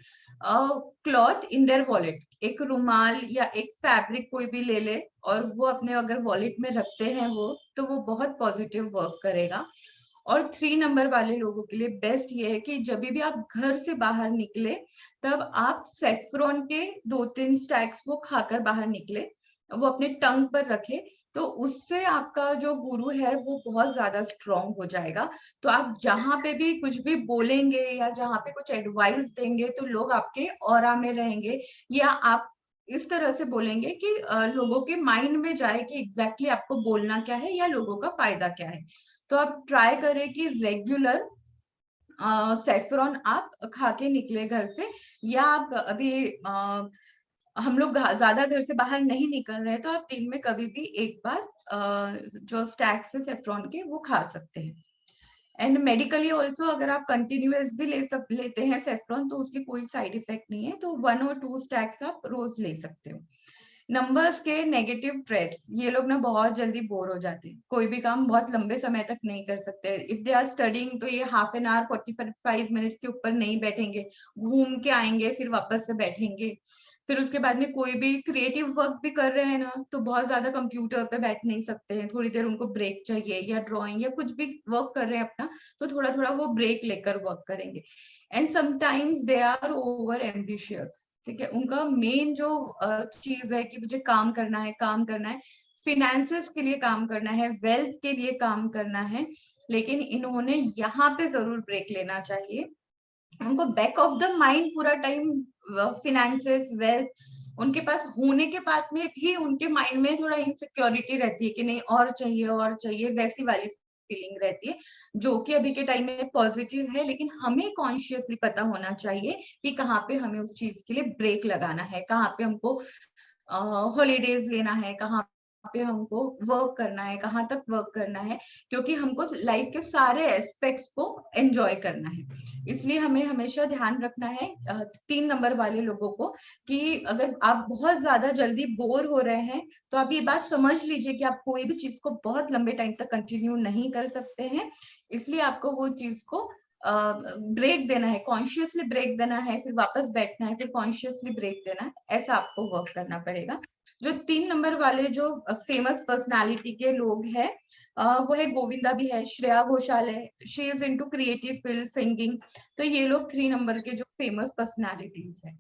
cloth in their wallet. एक रुमाल या एक फैब्रिक कोई भी ले ले और वो अपने अगर वॉलेट में रखते हैं वो, तो वो बहुत पॉजिटिव वर्क करेगा। और 3 नंबर वाले लोगों के लिए बेस्ट ये है कि जब भी आप घर से बाहर निकले तब आप सेफ्रॉन के 2-3 स्टैक्स वो खाकर बाहर निकले, वो अपने टंग पर रखे, तो उससे आपका जो गुरु है वो बहुत ज्यादा स्ट्रांग हो जाएगा। तो आप जहां पे भी कुछ भी बोलेंगे या जहां पे कुछ एडवाइस देंगे तो लोग आपके ऑरा में रहेंगे, या आप इस तरह से बोलेंगे कि लोगों के माइंड में जाए कि एग्जैक्टली आपको बोलना क्या है या लोगों का फायदा क्या है। तो आप ट्राई करें कि रेगुलर सेफ्रॉन आप खा के निकले घर से, या आप अभी हम लोग ज्यादा घर से बाहर नहीं निकल रहे हैं तो आप दिन में कभी भी एक बार जो स्टैक्स है सेफ्रॉन के वो खा सकते हैं। एंड मेडिकली ऑल्सो अगर आप कंटिन्यूअस भी लेते हैं सेफ्रॉन तो उसकी कोई साइड इफेक्ट नहीं है, तो 1 और 2 स्टैक्स आप रोज ले सकते हो। नंबर्स के नेगेटिव ट्रेड्स, ये लोग ना बहुत जल्दी बोर हो जाते हैं, कोई भी काम बहुत लंबे समय तक नहीं कर सकते। इफ दे आर स्टडिंग तो ये हाफ एन आवर 45 मिनट्स के ऊपर नहीं बैठेंगे, घूम के आएंगे फिर वापस से बैठेंगे। फिर उसके बाद में कोई भी क्रिएटिव वर्क भी कर रहे हैं ना तो बहुत ज्यादा कंप्यूटर पे बैठ नहीं सकते हैं, थोड़ी देर उनको ब्रेक चाहिए, या ड्राइंग या कुछ भी वर्क कर रहे हैं अपना तो थोड़ा थोड़ा वो ब्रेक लेकर वर्क करेंगे। And sometimes they are over ambitious, ठीक है, उनका मेन जो चीज है कि मुझे काम करना है, काम करना है, फिनेंसेस के लिए काम करना है, वेल्थ के लिए काम करना है, लेकिन इन्होंने यहाँ पे जरूर ब्रेक लेना चाहिए। उनको बैक ऑफ द माइंड पूरा टाइम फिनेंसेस, वेल्थ उनके पास होने के बाद में भी उनके माइंड में थोड़ा इनसिक्योरिटी रहती है कि नहीं और चाहिए और चाहिए, वैसी वाली फीलिंग रहती है, जो कि अभी के टाइम में पॉजिटिव है, लेकिन हमें कॉन्शियसली पता होना चाहिए कि कहाँ पे हमें उस चीज के लिए ब्रेक लगाना है, कहाँ पे हमको हॉलीडेज लेना है, कहाँ पे हमको वर्क करना है, कहाँ तक वर्क करना है, क्योंकि हमको लाइफ के सारे एस्पेक्ट्स को एंजॉय करना है। इसलिए हमें हमेशा ध्यान रखना है 3 नंबर वाले लोगों को कि अगर आप बहुत ज्यादा जल्दी बोर हो रहे हैं तो आप ये बात समझ लीजिए कि आप कोई भी चीज को बहुत लंबे टाइम तक कंटिन्यू नहीं कर सकते हैं, इसलिए आपको वो चीज को ब्रेक देना है, कॉन्शियसली ब्रेक देना है, फिर वापस बैठना है, फिर कॉन्शियसली ब्रेक देना है, ऐसा आपको वर्क करना पड़ेगा। जो 3 नंबर वाले जो फेमस पर्सनालिटी के लोग हैं वो है गोविंदा भी है, श्रेया घोषाल है, she is into creative field singing, तो ये लोग 3 नंबर के जो फेमस पर्सनालिटीज हैं।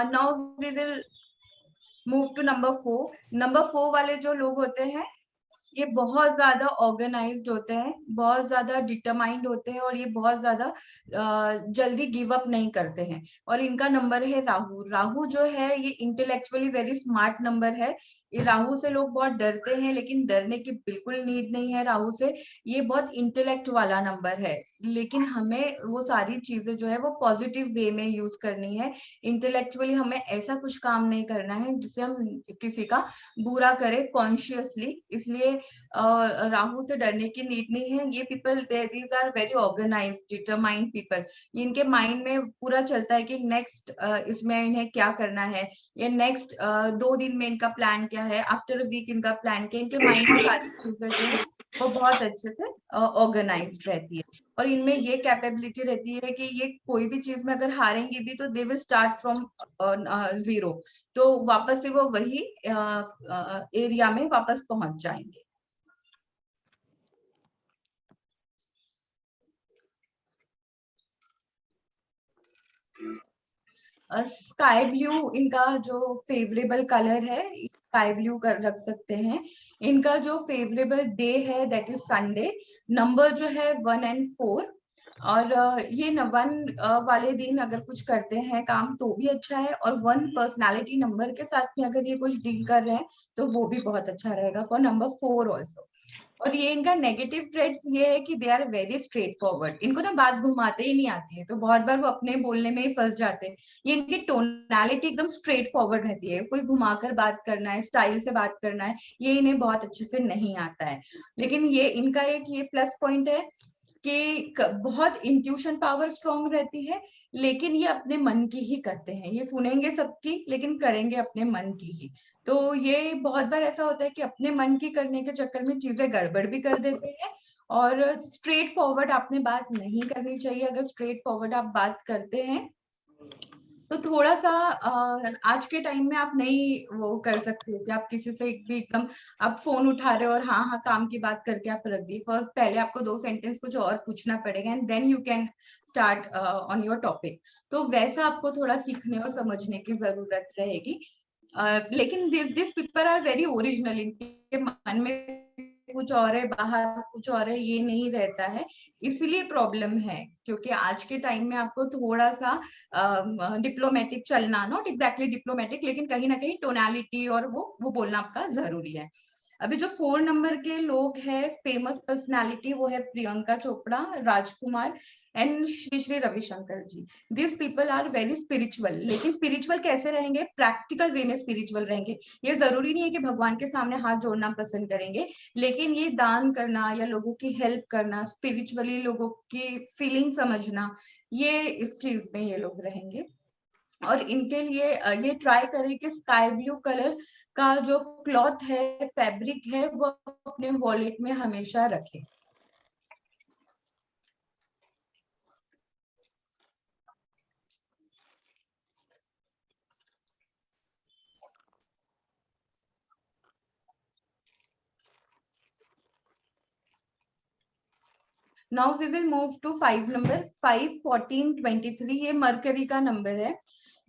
Now we will move to number 4। Number 4 वाले जो लोग होते हैं ये बहुत ज्यादा ऑर्गेनाइज्ड होते हैं, बहुत ज्यादा डिटरमाइंड होते हैं, और ये बहुत ज्यादा जल्दी गिव अप नहीं करते हैं। और इनका नंबर है राहु। राहु जो है ये इंटेलेक्चुअली वेरी स्मार्ट नंबर है। ये राहु से लोग बहुत डरते हैं, लेकिन डरने की बिल्कुल नीड नहीं है राहु से। ये बहुत इंटेलेक्ट वाला नंबर है, लेकिन हमें वो सारी चीजें जो है वो पॉजिटिव वे में यूज करनी है। इंटेलेक्चुअली हमें ऐसा कुछ काम नहीं करना है जिससे हम किसी का बुरा करें कॉन्शियसली, इसलिए राहु से डरने की नीड नहीं है। ये people these are very organised determined people, इनके माइंड में पूरा चलता है कि नेक्स्ट इसमें इन्हें क्या करना है, या नेक्स्ट 2 दिन में इनका प्लान क्या है, आफ्टर अ वीक इनका प्लान क्या, इनके माइंड में सारी चीजें जो है वो बहुत अच्छे से ऑर्गेनाइज्ड रहती है। और इनमें ये कैपेबिलिटी रहती है कि ये कोई भी चीज में अगर हारेंगे भी तो दे विल स्टार्ट फ्रॉम 0, तो वापस से वो वही एरिया में वापस पहुंच जाएंगे। स्काई ब्लू इनका जो फेवरेबल कलर है, स्काई ब्लू कर रख सकते हैं। इनका जो फेवरेबल डे है दैट इज संडे। नंबर जो है 1 और 4, और ये 1 वाले दिन अगर कुछ करते हैं काम तो भी अच्छा है, और 1 पर्सनालिटी नंबर के साथ में अगर ये कुछ डील कर रहे हैं तो वो भी बहुत अच्छा रहेगा फॉर नंबर 4 ऑल्सो। और ये इनका नेगेटिव ट्रेड्स ये है कि they are very straightforward, इनको ना बात घुमाते ही नहीं आती है, तो बहुत बार वो अपने बोलने में ही फंस जाते हैं। ये इनकी टोनालिटी एकदम स्ट्रेट फॉरवर्ड रहती है, कोई घुमाकर बात करना है, स्टाइल से बात करना है, ये इन्हें बहुत अच्छे से नहीं आता है। लेकिन ये इनका एक ये प्लस पॉइंट है कि बहुत इंट्यूशन पावर स्ट्रांग रहती है, लेकिन ये अपने मन की ही करते हैं, ये सुनेंगे सबकी लेकिन करेंगे अपने मन की ही। तो ये बहुत बार ऐसा होता है कि अपने मन की करने के चक्कर में चीजें गड़बड़ भी कर देते हैं। और स्ट्रेट फॉरवर्ड आपने बात नहीं करनी चाहिए, अगर स्ट्रेट फॉरवर्ड आप बात करते हैं तो थोड़ा सा आज के टाइम में आप नहीं वो कर सकते हो कि आप किसी से भी एकदम आप फोन उठा रहे हो और हाँ हाँ काम की बात करके आप रख दी। फर्स्ट पहले आपको 2 सेंटेंस कुछ और पूछना पड़ेगा and then you can start on your topic. तो वैसा आपको थोड़ा सीखने और समझने की जरूरत रहेगी। लेकिन this people are very original, इनके मन में कुछ और है, बाहर कुछ और है, ये नहीं रहता है, इसीलिए प्रॉब्लम है। क्योंकि आज के टाइम में आपको थोड़ा सा डिप्लोमेटिक चलना, नॉट एग्जैक्टली डिप्लोमेटिक, लेकिन कहीं ना कहीं टोनालिटी और वो बोलना आपका जरूरी है। अभी जो 4 नंबर के लोग हैं, फेमस पर्सनालिटी, वो है Priyanka Chopra, Rajkumar and Shri Shri Ravishankar ji. This people are very spiritual. लेकिन स्पिरिचुअल कैसे रहेंगे? प्रैक्टिकल वे में स्पिरिचुअल रहेंगे। ये जरूरी नहीं है कि भगवान के सामने हाथ जोड़ना पसंद करेंगे, लेकिन ये दान करना या लोगों की हेल्प करना, स्पिरिचुअली लोगों की फीलिंग समझना, ये इस चीज में ये लोग रहेंगे। और इनके लिए ये ट्राई करें कि स्काई ब्लू कलर का जो क्लॉथ है, फैब्रिक है, वो अपने वॉलेट में हमेशा रखें। Now we will move to 5 number. 5, 14, 23 ये मरकरी का नंबर है।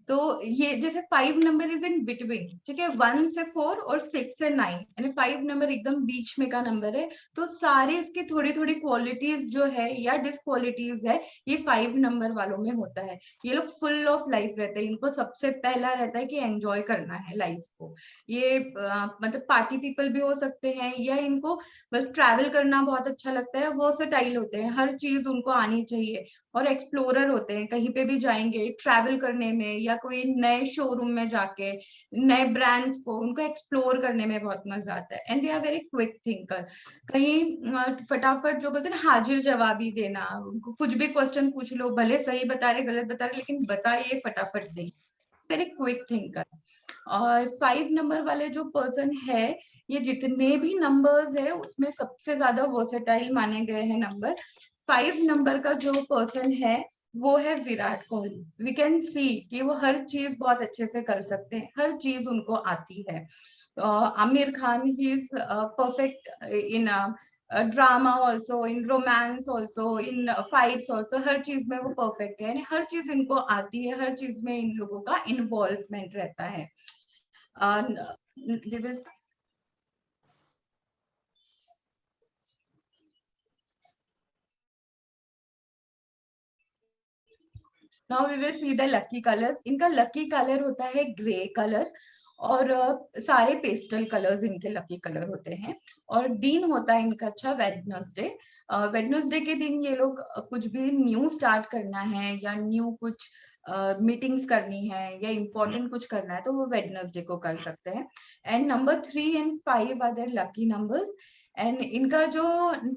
तो ये जैसे 5 नंबर इज इन बिटवीन, ठीक है, 1 से 4 और 6 से 9, यानी 5 नंबर एकदम बीच में का नंबर है। तो सारे इसके थोड़ी थोड़ी क्वालिटीज जो है या डिसक्वालिटीज है, ये 5 नंबर वालों में होता है। ये लोग फुल ऑफ लाइफ रहते हैं। इनको सबसे पहला रहता है कि एंजॉय करना है लाइफ को। ये मतलब पार्टी पीपल भी हो सकते हैं, या इनको बस ट्रैवल करना बहुत अच्छा लगता है, वर्सेटाइल होते हैं, हर चीज उनको आनी चाहिए, और एक्सप्लोरर होते हैं। कहीं पे भी जाएंगे ट्रैवल करने में या कोई नए शोरूम में जाके नए ब्रांड्स को उनको एक्सप्लोर करने में बहुत मजा आता है। And they are very quick thinker. कहीं फटाफट जो बोलते हैं ना, हाजिर जवाबी देना, उनको कुछ भी क्वेश्चन पूछ लो, भले सही बता रहे गलत बता रहे, लेकिन बताइए फटाफट दें। Very quick thinker. और 5 नंबर वाले जो पर्सन है, ये जितने भी नंबर्स है उसमें सबसे ज्यादा वर्सेटाइल माने गए हैं नंबर। 5 नंबर का जो पर्सन है वो है Virat Kohli. We can see कि वो हर चीज बहुत अच्छे से कर सकते हैं, हर चीज उनको आती है। Aamir Khan, he is perfect in drama also, in romance also, in fights also, हर चीज में वो परफेक्ट है, यानी हर चीज इनको आती है, हर चीज में इन लोगों का इन्वॉल्वमेंट रहता है। Now we will see the lucky colours. इनका लकी कलर होता है ग्रे कलर, और सारे पेस्टल कलर्स इनके लकी कलर होते हैं। और दिन होता है इनका अच्छा वेडनेसडे। वेडनेसडे के दिन ये लोग कुछ भी न्यू स्टार्ट करना है या न्यू कुछ मीटिंग्स करनी है या इम्पोर्टेंट कुछ करना है, तो वो वेडनेसडे को कर सकते हैं। And number 3 and 5 are their lucky numbers. And इनका जो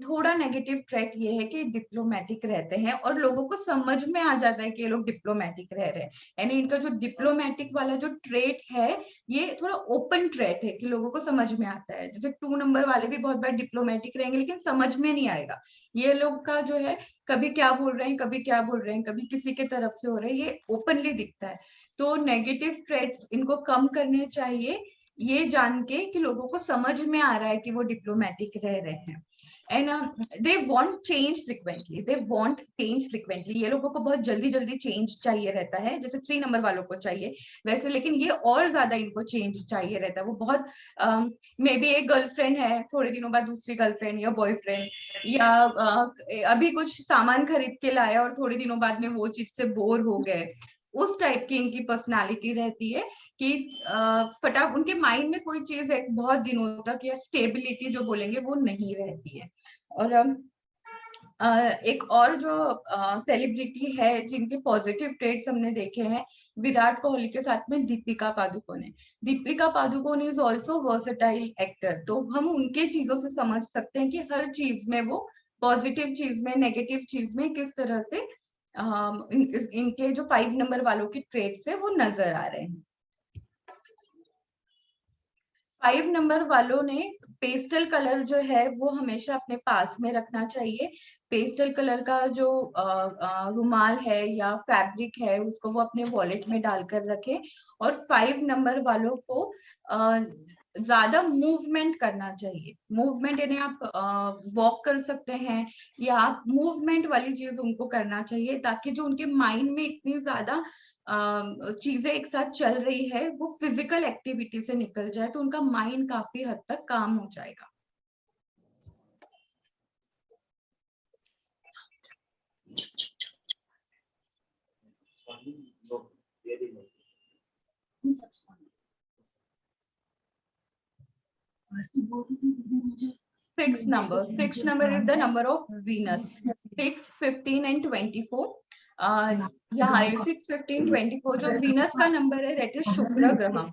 थोड़ा नेगेटिव ट्रैक ये है कि डिप्लोमेटिक रहते हैं, और लोगों को समझ में आ जाता है कि ये लोग डिप्लोमेटिक रह रहे हैं। यानी इनका जो डिप्लोमेटिक वाला जो ट्रेट है, ये थोड़ा ओपन ट्रेट है कि लोगों को समझ में आता है। जैसे 2 नंबर वाले भी बहुत बार डिप्लोमेटिक रहेंगे, लेकिन समझ में नहीं आएगा ये लोग का जो है, कभी क्या बोल रहे हैं, कभी क्या बोल रहे हैं, कभी किसी के तरफ से हो रहे हैं, ये ओपनली दिखता है। तो नेगेटिव ट्रेट्स इनको कम करने चाहिए, ये जान के कि लोगों को समझ में आ रहा है कि वो डिप्लोमेटिक रह रहे हैं। And they want change frequently, they want change frequently. ये लोगों को बहुत जल्दी जल्दी चेंज चाहिए रहता है, जैसे 3 नंबर वालों को चाहिए वैसे, लेकिन ये और ज्यादा इनको चेंज चाहिए रहता है। वो बहुत मे बी एक गर्लफ्रेंड है, थोड़े दिनों बाद दूसरी गर्लफ्रेंड या बॉयफ्रेंड, या अभी कुछ सामान खरीद के लाया और थोड़े दिनों बाद में वो चीज से बोर हो गए। उस टाइप की इनकी पर्सनालिटी रहती है कि फटाफट उनके माइंड में कोई चीज एक बहुत दिनों तक, या स्टेबिलिटी जो बोलेंगे वो नहीं रहती है। और एक और जो सेलिब्रिटी है जिनके पॉजिटिव ट्रेड्स हमने देखे हैं विराट कोहली के साथ में, दीपिका पादुकोण है। Deepika Padukone is also versatile actor. तो हम उनके चीजों से समझ सकते हैं कि हर चीज में वो पॉजिटिव चीज में, नेगेटिव चीज में किस तरह से इनके जो 5 नंबर वालों के ट्रेड्स है वो नजर आ रहे हैं। 5 नंबर वालों ने पेस्टल कलर जो है वो हमेशा अपने पास में रखना चाहिए। पेस्टल कलर का जो रुमाल है या फैब्रिक है उसको वो अपने वॉलेट में डालकर रखें। और 5 नंबर वालों को ज्यादा मूवमेंट करना चाहिए। मूवमेंट यानी आप वॉक कर सकते हैं या आप मूवमेंट वाली चीज उनको करना चाहिए, ताकि जो उनके माइंड में इतनी ज्यादा चीजें एक साथ चल रही है वो फिजिकल एक्टिविटी से निकल जाए, तो उनका माइंड काफी हद तक काम हो जाएगा। Sixth number is the number of Venus. 6, 15 and 24. यहाँ 6, 15, 24 जो वीनस का नंबर है दैट इज शुक्र ग्रह।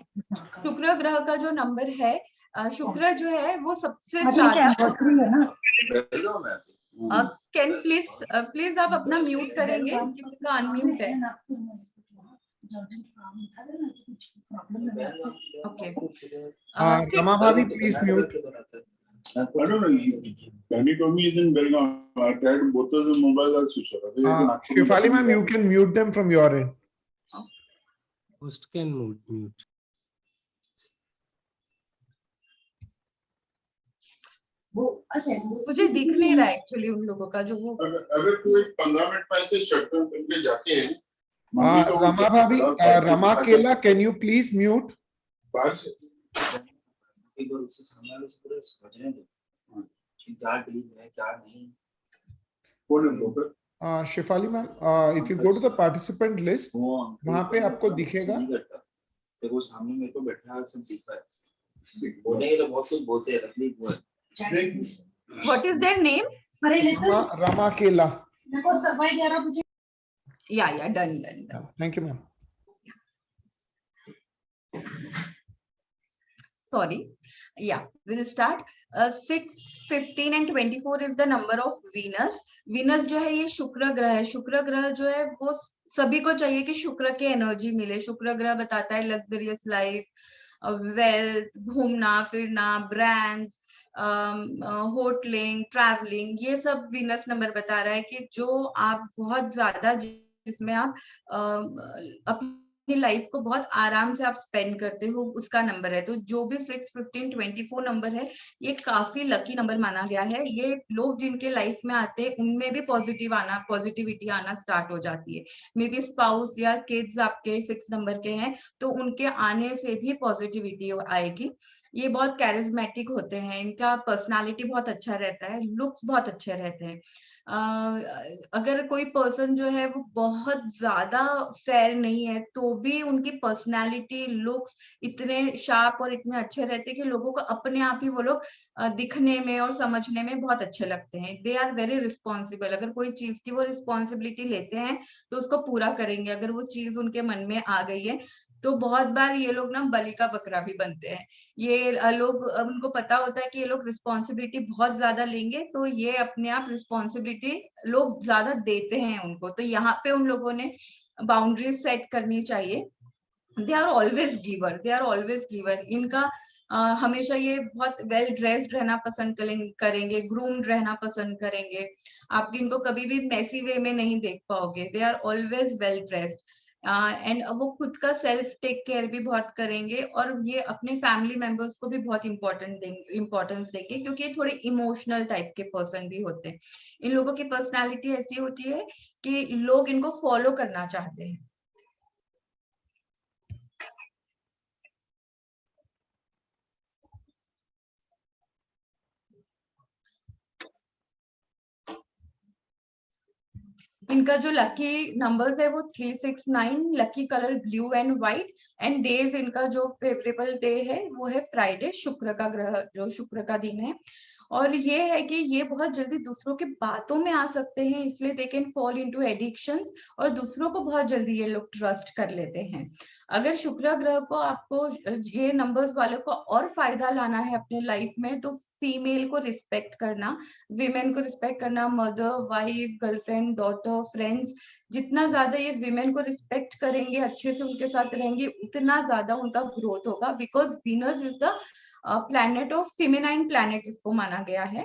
शुक्र ग्रह का जो नंबर है, शुक्र जो है वो सबसे ज्यादा। कैन प्लीज आप अपना म्यूट करेंगे, किसी का अनम्यूट है। Okay, Rama Bhavi, please mute. I don't know. Danny told me he's in Belgaum. I tried both of the mobiles are switched off. Shefali ma'am, you can mute them from your end. Host can mute. मुझे दिख नहीं रहा actually उन लोगों का जो वो। अगर तू एक 15 मिनट पहले से शट डाउन करके जाके Rama Bhavi, Rama Kela, can you please mute? बाहर से एक बार उससे सामने वाले से पूरा समझने दो कि क्या डील है क्या नहीं। कौन है broker? Shefali ma'am, if you go to the participant list, वहाँ पे आपको दिखेगा। देखो सामने मेरे को बैठा है, सब दिख रहा है। बोलने के लिए बहुत कुछ बोलते हैं, तकलीफ हुआ है। What is their name? Rama Kela. Yeah, done. Thank you ma'am. Sorry. Yeah, we'll start. 6, 15 and 24 is the number of Venus. Venus जो है ये शुक्र ग्रह है। शुक्र ग्रह जो है वो सभी को चाहिए कि शुक्र की एनर्जी मिले। शुक्र ग्रह बताता है लग्जरियस लाइफ, वेल्थ, घूमना फिरना, ब्रांड्स, होटलिंग, ट्रैवलिंग, ये सब वीनस नंबर बता रहा है कि जो आप बहुत ज्यादा, जिसमें आप अपनी लाइफ को बहुत आराम से आप स्पेंड करते हो, उसका नंबर है। तो जो भी 6, 15, 24 नंबर है ये काफी लकी नंबर माना गया है। ये लोग जिनके लाइफ में आते हैं उनमें भी पॉजिटिविटी आना स्टार्ट हो जाती है। मे बी स्पाउस या किड्स आपके 6 नंबर के हैं तो उनके आने से भी पॉजिटिविटी आएगी। ये बहुत कैरिज्मेटिक होते हैं, इनका पर्सनालिटी बहुत अच्छा रहता है, लुक्स बहुत अच्छे रहते हैं। अगर कोई पर्सन जो है वो बहुत ज्यादा फेयर नहीं है तो भी उनकी पर्सनालिटी, लुक्स इतने शार्प और इतने अच्छे रहते हैं कि लोगों को अपने आप ही वो लोग दिखने में और समझने में बहुत अच्छे लगते हैं। They are very responsible. अगर कोई चीज की वो रिस्पॉन्सिबिलिटी लेते हैं तो उसको पूरा करेंगे। अगर वो चीज उनके मन में आ गई है तो बहुत बार ये लोग ना बलि का बकरा भी बनते हैं। ये लोग, उनको पता होता है कि ये लोग रिस्पॉन्सिबिलिटी बहुत ज्यादा लेंगे तो ये अपने आप रिस्पॉन्सिबिलिटी लोग ज्यादा देते हैं उनको। तो यहाँ पे उन लोगों ने बाउंड्रीज सेट करनी चाहिए। They are always giver. इनका हमेशा ये बहुत वेल ड्रेस्ड रहना पसंद करेंगे, ग्रूम्ड रहना पसंद करेंगे। आप इनको कभी भी मैसी वे में नहीं देख पाओगे। They are always well dressed and वो खुद का सेल्फ टेक केयर भी बहुत करेंगे और ये अपने फैमिली मेंबर्स को भी बहुत इम्पोर्टेंस देंगे क्योंकि ये थोड़े इमोशनल टाइप के पर्सन भी होते हैं। इन लोगों की पर्सनालिटी ऐसी होती है कि लोग इनको फॉलो करना चाहते हैं। इनका जो लकी नंबर्स है वो 3, 6, 9, lucky colour blue and white and days इनका जो फेवरेबल डे है वो है फ्राइडे, शुक्र का ग्रह, जो शुक्र का दिन है। और ये है कि ये बहुत जल्दी दूसरों के बातों में आ सकते हैं, इसलिए they can fall into addictions और दूसरों को बहुत जल्दी ये लोग ट्रस्ट कर लेते हैं। अगर शुक्र ग्रह को आपको ये नंबर्स वालों को और फायदा लाना है अपने लाइफ में तो फीमेल को रिस्पेक्ट करना, विमेन को रिस्पेक्ट करना, mother, wife, girlfriend, daughter, friends, जितना ज्यादा ये विमेन को रिस्पेक्ट करेंगे, अच्छे से उनके साथ रहेंगे, उतना ज्यादा उनका ग्रोथ होगा। Because Venus is the planet of feminine planet इसको माना गया है।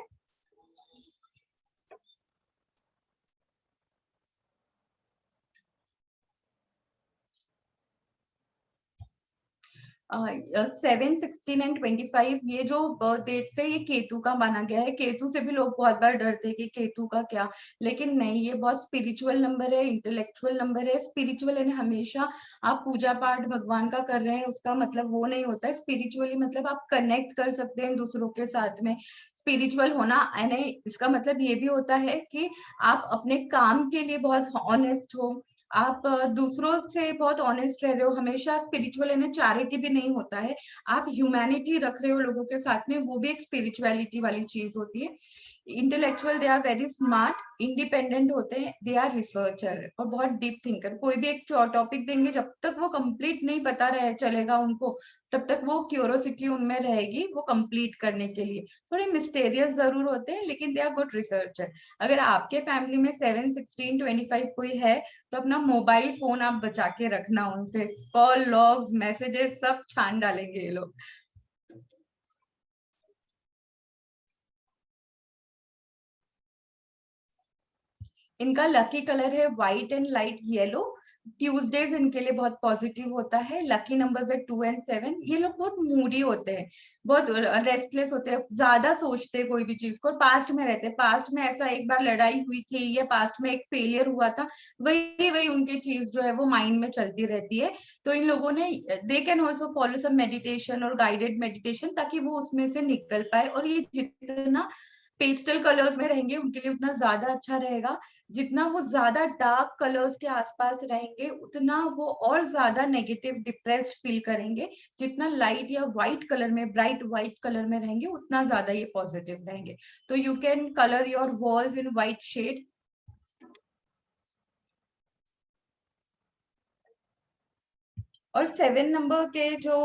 सेवन 16 एंड 25 ये जो बर्थ डेट से ये केतु का माना गया है। केतु से भी लोग बहुत बार डरते हैं कि केतु का क्या, लेकिन नहीं, ये बहुत स्पिरिचुअल नंबर है, इंटेलेक्चुअल नंबर है। स्पिरिचुअल यानी हमेशा आप पूजा पाठ भगवान का कर रहे हैं, उसका मतलब वो नहीं होता है। स्पिरिचुअली मतलब आप कनेक्ट कर सकते हैं दूसरों के साथ में। स्पिरिचुअल होना यानी इसका मतलब ये भी होता है कि आप अपने काम के लिए बहुत ऑनेस्ट हो, आप दूसरों से बहुत ऑनेस्ट रह रहे हो हमेशा। स्पिरिचुअल यानी चैरिटी भी नहीं होता है, आप ह्यूमैनिटी रख रहे हो लोगों के साथ में, वो भी एक स्पिरिचुअलिटी वाली चीज होती है। Intellectual, they are very smart, independent होते हैं, दे आर रिसर्चर और बहुत डीप थिंकर। कोई भी एक टॉपिक देंगे, जब तक वो कंप्लीट नहीं पता रहे चलेगा उनको, तब तक वो क्यूरोसिटी उनमें रहेगी वो कंप्लीट करने के लिए। थोड़े मिस्टेरियस जरूर होते हैं, लेकिन दे आर गुड रिसर्चर। अगर आपके फैमिली में 7, 16, 25 कोई है, तो अपना मोबाइल फोन आप बचा के रखना, उनसे कॉल लॉग्स मैसेजेस सब छान डालेंगे ये लोग। इनका लकी कलर है white and light yellow. Tuesdays इनके लिए बहुत पॉजिटिव होता है। लकी नंबर्स है 2 and 7। ये लोग बहुत मूडी होते हैं, बहुत रेस्टलेस होते हैं, ज्यादा सोचते हैं कोई भी चीज को, पास्ट में रहते हैं। पास्ट में ऐसा एक बार लड़ाई हुई थी या पास्ट में एक फेलियर हुआ था, वही वही उनकी चीज जो है वो माइंड में चलती रहती है। तो इन लोगों ने they can also follow some meditation और गाइडेड मेडिटेशन, ताकि वो उसमें से निकल पाए। और ये जितना पेस्टल कलर्स में रहेंगे उनके लिए उतना ज्यादा अच्छा रहेगा। जितना वो ज्यादा डार्क कलर्स के आसपास रहेंगे, उतना वो और ज्यादा नेगेटिव डिप्रेस्ड फील करेंगे। जितना लाइट या व्हाइट कलर में, ब्राइट व्हाइट कलर में रहेंगे, उतना ज्यादा ये पॉजिटिव रहेंगे। तो you can colour your walls in white shade. और 7 नंबर के जो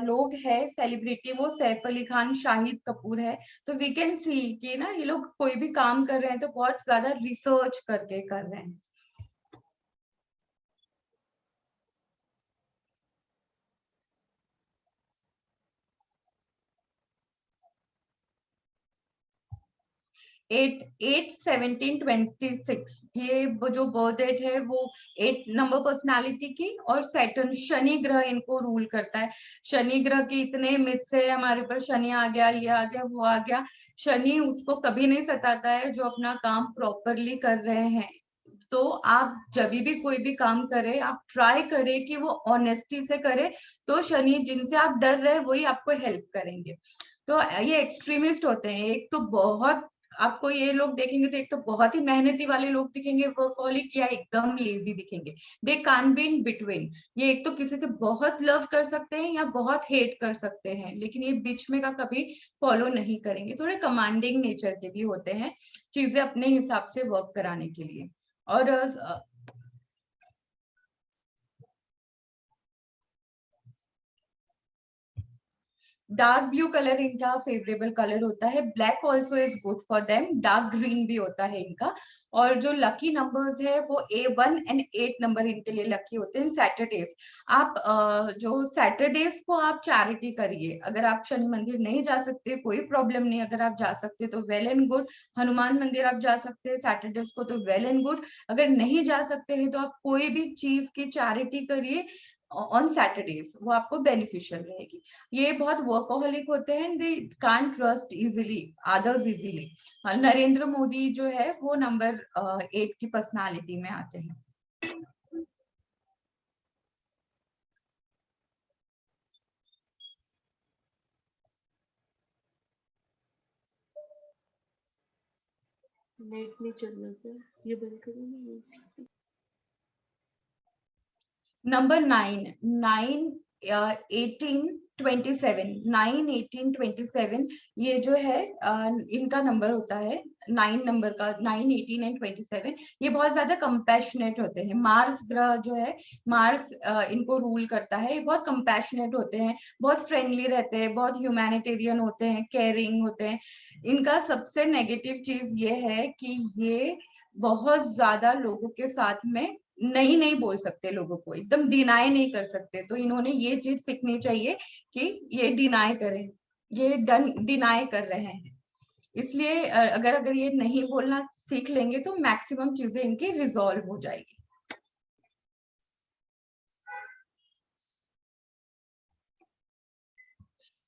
लोग हैं सेलिब्रिटी, वो सैफ अली खान, शाहिद कपूर है। तो वी कैन सी कि ना ये लोग कोई भी काम कर रहे हैं तो बहुत ज्यादा रिसर्च करके कर रहे हैं। एट 8/17/26 ये जो बर्थ डेट है वो 8 नंबर पर्सनालिटी की। और सैटर्न, शनि ग्रह इनको रूल करता है। शनि ग्रह के इतने मिथ्स है हमारे ऊपर, शनि आ गया, ये आ गया, वो आ गया। शनि उसको कभी नहीं सताता है जो अपना काम प्रॉपरली कर रहे हैं। तो आप जब भी कोई भी काम करें, आप ट्राई करें कि वो ऑनेस्टी से करें। तो शनि, जिनसे आप डर रहे हैं वही आपको हेल्प करेंगे। तो ये एक्सट्रीमिस्ट होते हैं। एक तो बहुत, आपको ये लोग देखेंगे तो एक तो बहुत ही मेहनती वाले लोग दिखेंगे, वर्कहॉलिक, या एकदम लेजी दिखेंगे। They can't be in between. ये एक तो किसी से बहुत लव कर सकते हैं या बहुत हेट कर सकते हैं, लेकिन ये बीच में का कभी फॉलो नहीं करेंगे। थोड़े कमांडिंग नेचर के भी होते हैं, चीजें अपने हिसाब से वर्क कराने के लिए। और डार्क ब्लू कलर इनका फेवरेबल कलर होता है। Black also is good for them. Dark green भी होता है इनका। और जो लकी नंबर्स है वो 1 and 8 नंबर इनके लिए लकी होते हैं। सैटरडेज, आप जो सैटरडेज को आप चैरिटी करिए। अगर आप शनि मंदिर नहीं जा सकते कोई प्रॉब्लम नहीं, अगर आप जा सकते तो वेल एंड गुड। हनुमान मंदिर आप जा सकते हैं सैटरडेज को तो वेल एंड गुड। अगर नहीं जा सकते हैं तो आप कोई भी चीज की चैरिटी करिए ऑन सैटरडेज, वो आपको बेनिफिशियल रहेगी। ये बहुत वर्कहोलिक होते हैं, they can't trust easily others easily. Narendra Modi जो है वो नंबर 8 की पर्सनालिटी में आते हैं। नेट नहीं चल रहा था, ये बंद करो ना। नंबर 9, 18, 27, 9, 18, 27 ये जो है इनका नंबर होता है। 9 नंबर का 9, 18 and 27 ये बहुत ज्यादा कंपैशनेट होते हैं। मार्स ग्रह जो है, मार्स इनको रूल करता है। ये बहुत कंपैशनेट होते हैं, बहुत फ्रेंडली रहते हैं, बहुत ह्यूमैनिटेरियन होते हैं, केयरिंग होते हैं। इनका सबसे नेगेटिव चीज ये है कि ये बहुत ज्यादा लोगों के साथ में नहीं नहीं बोल सकते, लोगों को एकदम डिनाई नहीं कर सकते। तो इन्होंने ये चीज सीखनी चाहिए कि ये डिनाई करें, ये डिनाई कर रहे हैं। इसलिए अगर ये नहीं बोलना सीख लेंगे तो मैक्सिमम चीजें इनकी रिजॉल्व हो जाएगी।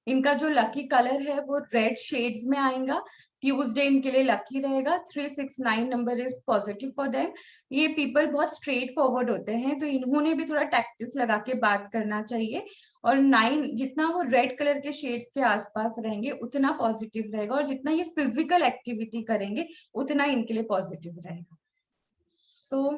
इनका जो लकी कलर है वो रेड शेड्स में आएगा। ट्यूसडे इनके लिए लकी रहेगा। 369 number is positive for them. ये पीपल बहुत स्ट्रेट फॉरवर्ड होते हैं, तो इन्होंने भी थोड़ा टैक्टिस लगा के बात करना चाहिए। और 9 जितना वो रेड कलर के शेड्स के आसपास रहेंगे उतना पॉजिटिव रहेगा, और जितना ये फिजिकल एक्टिविटी करेंगे उतना इनके लिए पॉजिटिव रहेगा। सो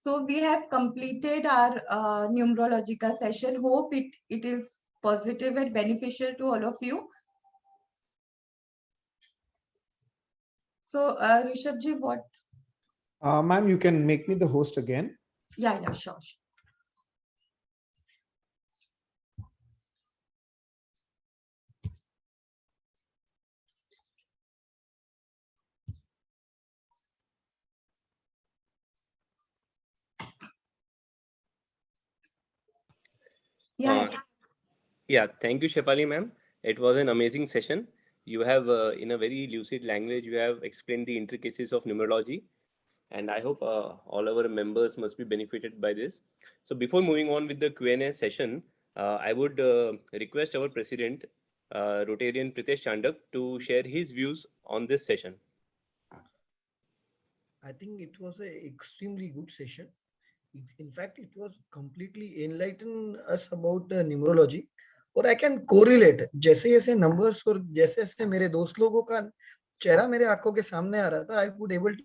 So we have completed our numerological session. Hope it is positive and beneficial to all of you. So Rishabh ji, what? Ma'am, you can make me the host again. Yeah, sure. Yeah. Yeah, thank you, Shefali ma'am. It was an amazing session. You have, in a very lucid language, you have explained the intricacies of numerology, and I hope all our members must be benefited by this. So before moving on with the Q&A session, I would request our president, Rotarian Pritesh Chandak, to share his views on this session. I think it was an extremely good session. In fact, it was completely enlightened us about numerology. और I can correlate, जैसे जैसे numbers और जैसे जैसे मेरे दोस्त लोगों का चेहरा मेरे आंखों के सामने आ रहा था, I could able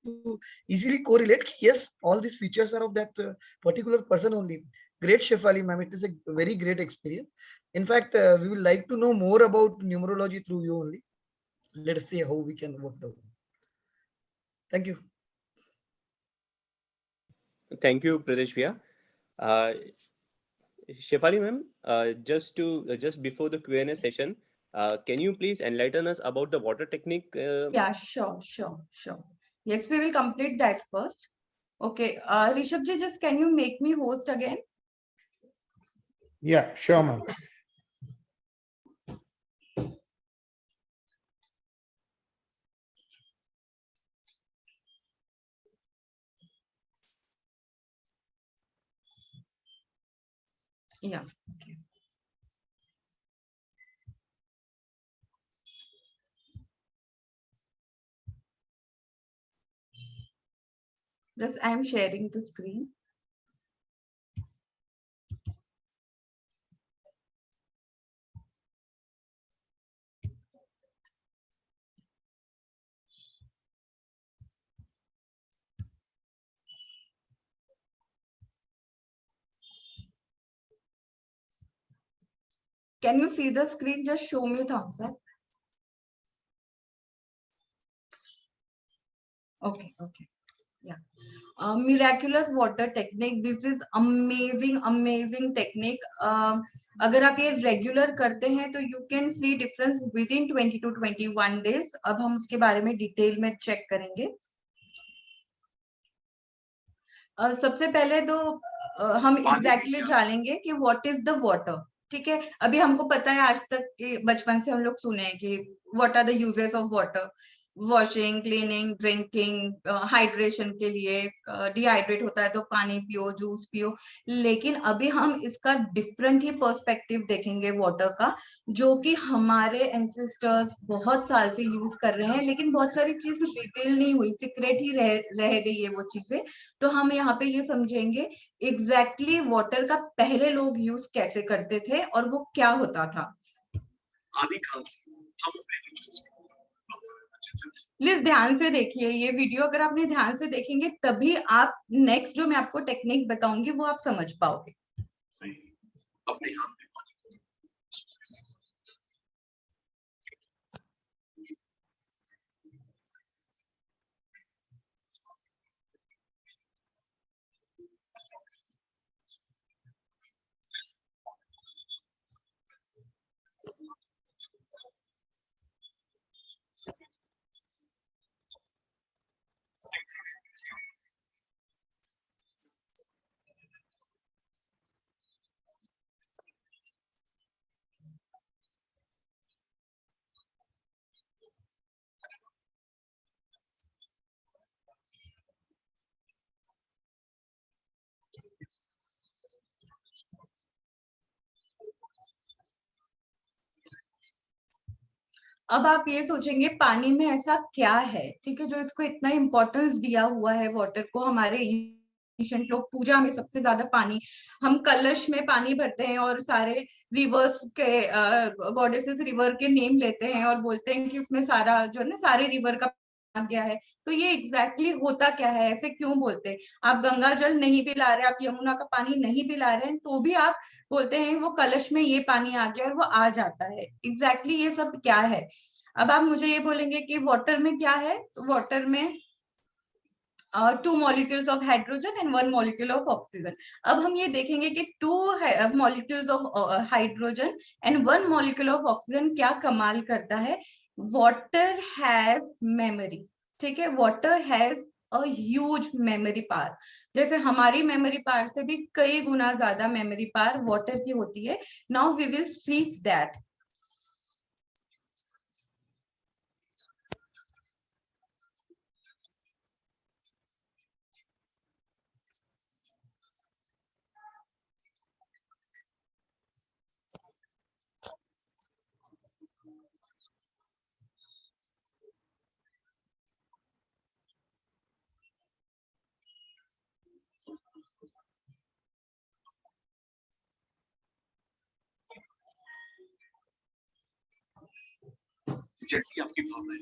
to easily correlate कि yes, all these features are of that particular person only. Great, Shefali ma'am, it is a very great experience. In fact, we would like to know more about numerology through you only. Let's see how we can work out. Thank you. Thank you, Pradesh Bhaiya. Shefali ma'am, just before the Q&A session, can you please enlighten us about the water technique? Yeah, sure. Yes, we will complete that first. Okay, Rishabh ji, just can you make me host again? Yeah, sure, ma'am. Yeah. Okay. Just I am sharing the screen. Can you see the screen? Just show me thumbs up. Okay. Yeah. Miraculous water technique. This is amazing technique. अगर आप ये regular करते हैं तो you can see difference with in 20 to 21 days. अब हम उसके बारे में डिटेल में चेक करेंगे। सबसे पहले तो हम एग्जैक्टली जानेंगे कि व्हाट इज द वाटर। ठीक है, अभी हमको पता है, आज तक के बचपन से हम लोग सुने हैं कि what are the uses of water. Washing, cleaning, drinking, hydration के लिए, डिहाइड्रेट होता है तो पानी पियो, जूस पियो। लेकिन अभी हम इसका डिफरेंट ही पर्सपेक्टिव देखेंगे वाटर का, जो कि हमारे एंसेस्टर्स बहुत साल से यूज कर रहे हैं, लेकिन बहुत सारी चीज रिवील नहीं हुई, सीक्रेट ही रह गई है वो चीजें। तो हम यहाँ पे ये समझेंगे एग्जैक्टली वाटर का पहले लोग यूज कैसे करते थे और वो क्या होता था। आदिकाल से हम अपने रिचुअल्स प्लीज ध्यान से देखिए ये वीडियो। अगर आपने ध्यान से देखेंगे तभी आप नेक्स्ट जो मैं आपको टेक्निक बताऊंगी वो आप समझ पाओगे। अपने हाथ में पानी को अब आप ये सोचेंगे पानी में ऐसा क्या है, ठीक है, जो इसको इतना इम्पोर्टेंस दिया हुआ है वाटर को। हमारे एंशिएंट लोग पूजा में सबसे ज्यादा पानी, हम कलश में पानी भरते हैं और सारे रिवर्स के गॉडेसेस रिवर के नेम लेते हैं और बोलते हैं कि उसमें सारा जो है ना सारे रिवर का आ गया है। तो ये एग्जैक्टली होता क्या है, ऐसे क्यों बोलते हैं? आप गंगा जल नहीं पिला रहे, आप यमुना का पानी नहीं पिला रहे हैं, तो भी आप बोलते हैं वो कलश में ये पानी आ गया और वो आ जाता है। एग्जैक्टली ये सब क्या है? अब आप मुझे ये बोलेंगे कि वाटर में क्या है, तो वाटर में 2 molecules of hydrogen and 1 molecule of oxygen. अब हम ये देखेंगे कि 2 molecules of hydrogen and 1 molecule of oxygen क्या कमाल करता है। Water has memory, ठीक है, water has a huge memory power. जैसे हमारी मेमोरी पावर से भी कई गुना ज्यादा मेमोरी पावर वाटर की होती है। Now we will see that. जैसी आपकी भावनाएं।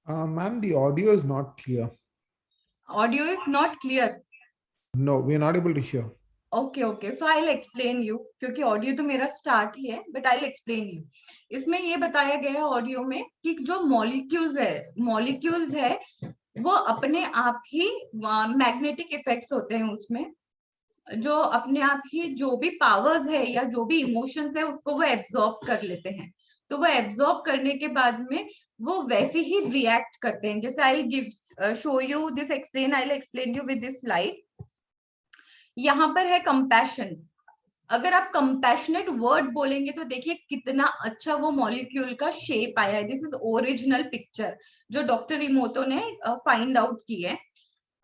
Ma'am, the audio is not clear. Audio is not clear. No, we are not able to hear. Okay so I will explain you, क्योंकि audio तो मेरा start ही है, but I will explain you. इसमें ये बताया गया है ऑडियो में कि जो मॉलिक्यूल्स है वो अपने आप ही मैग्नेटिक इफेक्ट्स होते हैं उसमें, जो अपने आप ही जो भी पावर्स है या जो भी इमोशंस है उसको वो एब्जॉर्ब कर लेते हैं। तो वो एब्जॉर्ब करने के बाद में वो वैसे ही रिएक्ट करते हैं। जैसे I will give show you this explain, I will explain you with this slide. यहाँ पर है कंपैशन। अगर आप कंपैशनेट वर्ड बोलेंगे तो देखिए कितना अच्छा वो मॉलिक्यूल का शेप आया है। दिस इज ओरिजिनल पिक्चर जो डॉक्टर इमोतो ने फाइंड आउट की है।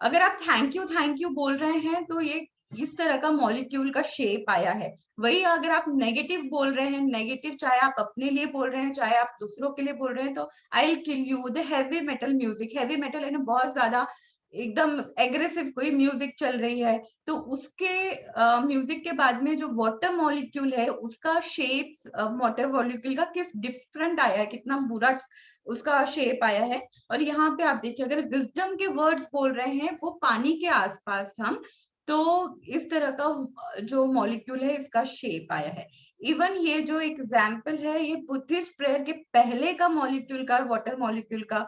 अगर आप थैंक यू बोल रहे हैं तो ये इस तरह का मॉलिक्यूल का शेप आया है। वही अगर आप नेगेटिव बोल रहे हैं, नेगेटिव चाहे आप अपने लिए बोल रहे हैं चाहे आप दूसरों के लिए बोल रहे हैं, तो I will kill you the heavy metal music. Heavy metal है ना, बहुत ज्यादा एकदम एग्रेसिव कोई म्यूजिक चल रही है, तो उसके म्यूजिक के बाद में जो वाटर मॉलिक्यूल है उसका शेप वाटर मॉलिक्यूल का किस डिफरेंट आया है, कितना बुरा उसका शेप आया है। और यहाँ पे आप देखिए अगर विजडम के वर्ड्स बोल रहे हैं वो पानी के आसपास हम, तो इस तरह का जो मॉलिक्यूल है इसका शेप आया है। इवन ये जो एग्जाम्पल है ये बुद्धिस्ट प्रेयर के पहले का मॉलिक्यूल का वाटर मॉलिक्यूल का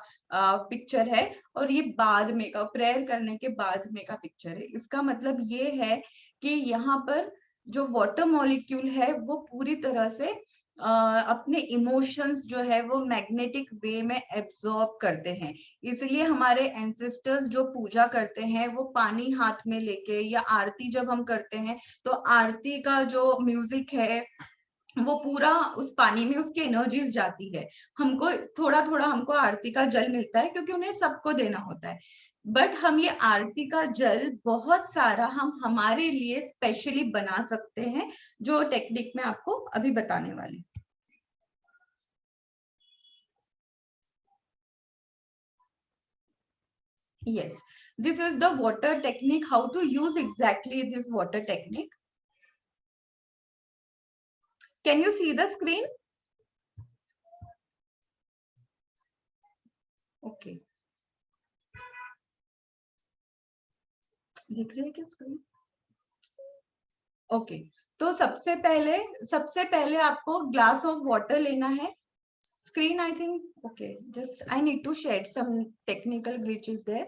पिक्चर है, और ये बाद में का प्रेयर करने के बाद में का पिक्चर है। इसका मतलब ये है कि यहाँ पर जो वाटर मॉलिक्यूल है वो पूरी तरह से अपने इमोशंस जो है वो मैग्नेटिक वे में एब्जॉर्ब करते हैं। इसलिए हमारे एंसेस्टर्स जो पूजा करते हैं वो पानी हाथ में लेके, या आरती जब हम करते हैं तो आरती का जो म्यूजिक है वो पूरा उस पानी में उसकी एनर्जीज जाती है। हमको थोड़ा थोड़ा हमको आरती का जल मिलता है क्योंकि उन्हें सबको देना होता है, बट हम ये आरती का जल बहुत सारा हम हमारे लिए स्पेशली बना सकते हैं, जो टेक्निक मैं आपको अभी बताने वाली। Yes, this is the water technique. How to use exactly this water technique? Can you see the screen? Okay. दिख रही है क्या स्क्रीन? ओके, तो सबसे पहले आपको ग्लास ऑफ वाटर लेना है। Screen, I think, okay, just I need to shed some technical glitches there.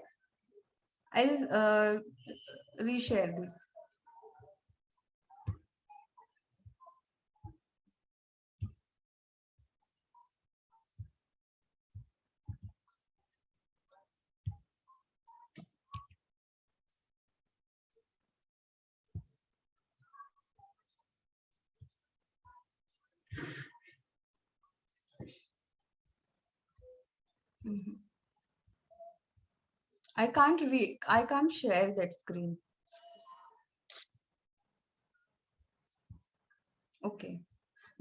I'll reshare this. I can't read. I can't share that screen. Okay.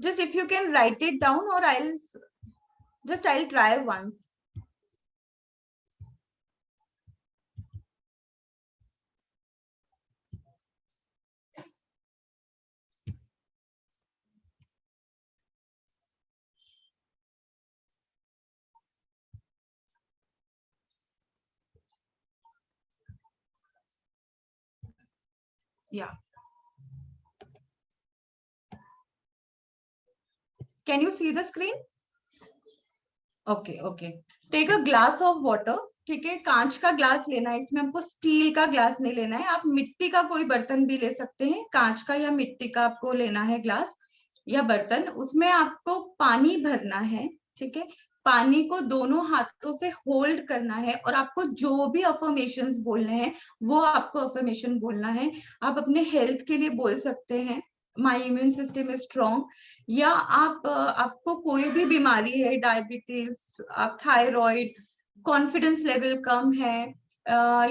Just if you can write it down, or I'll try once. Yeah. Can you see the screen? Okay. Take a glass of water. ठीक है, कांच का glass लेना है, इसमें हमको steel का glass नहीं लेना है, आप मिट्टी का कोई बर्तन भी ले सकते हैं, कांच का या मिट्टी का आपको लेना है ग्लास या बर्तन। उसमें आपको पानी भरना है, ठीक है, पानी को दोनों हाथों से होल्ड करना है और आपको जो भी अफर्मेशंस बोलने हैं वो आपको अफर्मेशन बोलना है। आप अपने हेल्थ के लिए बोल सकते हैं माई इम्यून सिस्टम इज स्ट्रॉन्ग, या आपको कोई भी बीमारी है, डायबिटीज, आप थायराइड, कॉन्फिडेंस लेवल कम है,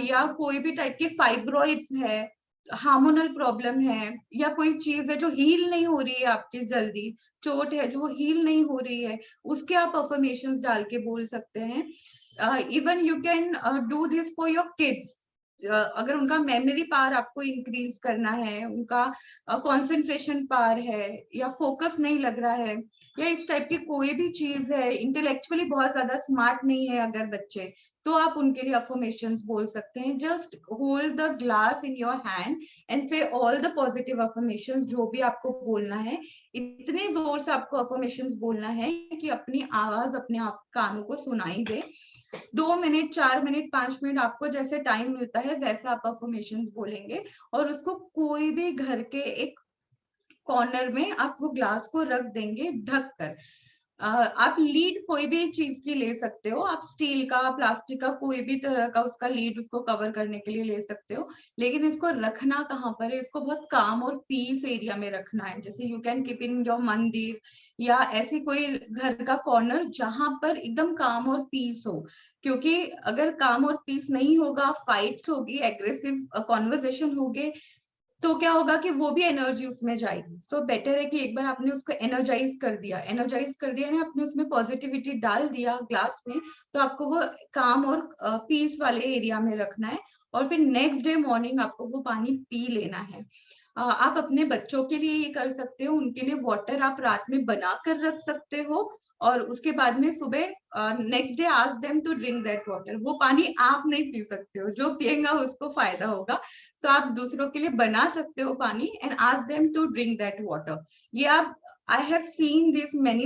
या कोई भी टाइप के फाइब्रॉइड्स है, हार्मोनल प्रॉब्लम है, या कोई चीज है जो हील नहीं हो रही है आपकी जल्दी, चोट है जो हील नहीं हो रही है, उसके आप अफर्मेशंस डाल के बोल सकते हैं। Even you can do this for your kids. अगर उनका मेमोरी पावर आपको इंक्रीज करना है, उनका कंसंट्रेशन पावर है, या फोकस नहीं लग रहा है, या इस टाइप की कोई भी चीज है, इंटेलेक्चुअली बहुत ज्यादा स्मार्ट नहीं है अगर बच्चे, तो आप उनके लिए अफर्मेशंस बोल सकते हैं। Just hold the glass in your hand and से ऑल द पॉजिटिव अफर्मेशंस, जो भी आपको बोलना है, इतने जोर से आपको अफर्मेशंस बोलना है कि अपनी आवाज अपने आप कानों को सुनाई दे। 2 मिनट, 4 मिनट, 5 मिनट, आपको जैसे टाइम मिलता है वैसा आप अफर्मेशंस बोलेंगे, और उसको कोई भी घर के एक कॉर्नर में आप वो ग्लास को रख देंगे ढक कर। आप लीड कोई भी चीज की ले सकते हो, आप स्टील का, प्लास्टिक का, कोई भी तरह का उसका लीड उसको कवर करने के लिए ले सकते हो, लेकिन इसको रखना कहाँ पर है, इसको बहुत काम और पीस एरिया में रखना है। जैसे you can keep in your मंदिर या ऐसे कोई घर का कॉर्नर जहां पर एकदम काम और पीस हो, क्योंकि अगर काम और पीस नहीं होगा, फाइट्स होगी, एग्रेसिव कॉन्वर्सेशन होगे, तो क्या होगा कि वो भी एनर्जी उसमें जाएगी। सो बेटर है कि एक बार आपने उसको एनर्जाइज कर दिया ना, आपने उसमें पॉजिटिविटी डाल दिया ग्लास में, तो आपको वो काम और पीस वाले एरिया में रखना है, और फिर नेक्स्ट डे मॉर्निंग आपको वो पानी पी लेना है। आप अपने बच्चों के लिए ये कर सकते हो, उनके लिए वाटर आप रात में बना कर रख सकते हो, और उसके बाद में सुबह next day ask them to drink that water. वो पानी आप नहीं पी सकते हो, जो पिएगा उसको फायदा होगा। सो आप दूसरों के लिए बना सकते हो पानी and ask them to drink that water. ये आप, I have seen this many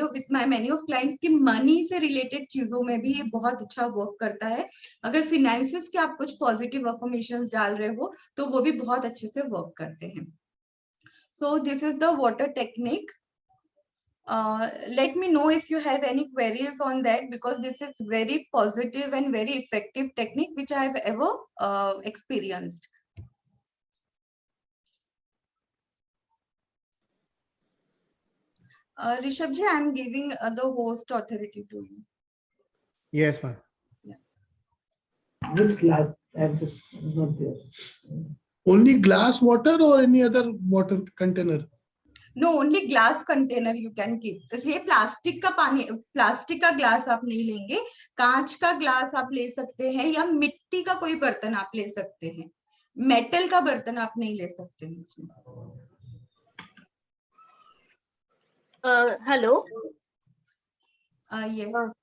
of clients कि मनी से रिलेटेड चीजों में भी ये बहुत अच्छा वर्क करता है। अगर फिनेंसेस के आप कुछ पॉजिटिव अफर्मेशंस डाल रहे हो तो वो भी बहुत अच्छे से वर्क करते हैं। So this is the water technique. Let me know if you have any queries on that, because this is very positive and very effective technique which I have ever experienced. Rishabh ji, I am giving the host authority to you. Yes, ma'am. Which glass? I'm just not there. Only glass water or any other water container? No, only glass container you can keep. इसलिए plastic का पानी, plastic का glass आप नहीं लेंगे, कांच का glass आप ले सकते हैं, या मिट्टी का कोई बर्तन आप ले सकते हैं, मेटल का बर्तन आप नहीं ले सकते हैं इसमें। हेलो, यस,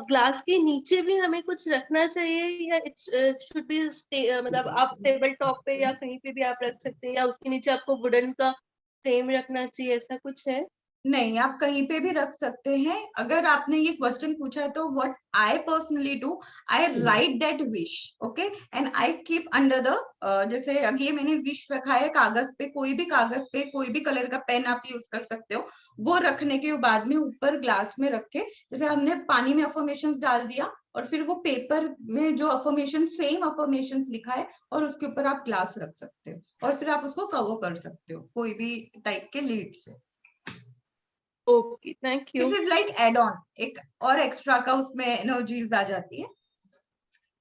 ग्लास के नीचे भी हमें कुछ रखना चाहिए, या इट्स शुड बी मतलब आप टेबल टॉप पे या कहीं पे भी आप रख सकते हैं, या उसके नीचे आपको वुडन का फ्रेम रखना चाहिए, ऐसा कुछ है? नहीं, आप कहीं पे भी रख सकते हैं। अगर आपने ये क्वेश्चन पूछा है तो what I personally do, I right that wish, okay, and I keep under the, जैसे अब ये मैंने विश रखा है कागज पे, कोई भी कागज पे कोई भी कलर का पेन आप यूज कर सकते हो, वो रखने के बाद में ऊपर ग्लास में रख के, जैसे हमने पानी में अफर्मेशंस डाल दिया और फिर वो पेपर में जो अफर्मेशन, सेम अफर्मेशंस लिखा है, और उसके ऊपर आप ग्लास रख सकते हो, और फिर आप उसको कवर कर सकते हो कोई भी टाइप के लीड से। Okay, thank you. This is like add-on, एक और extra का उसमें energies आ जाती है.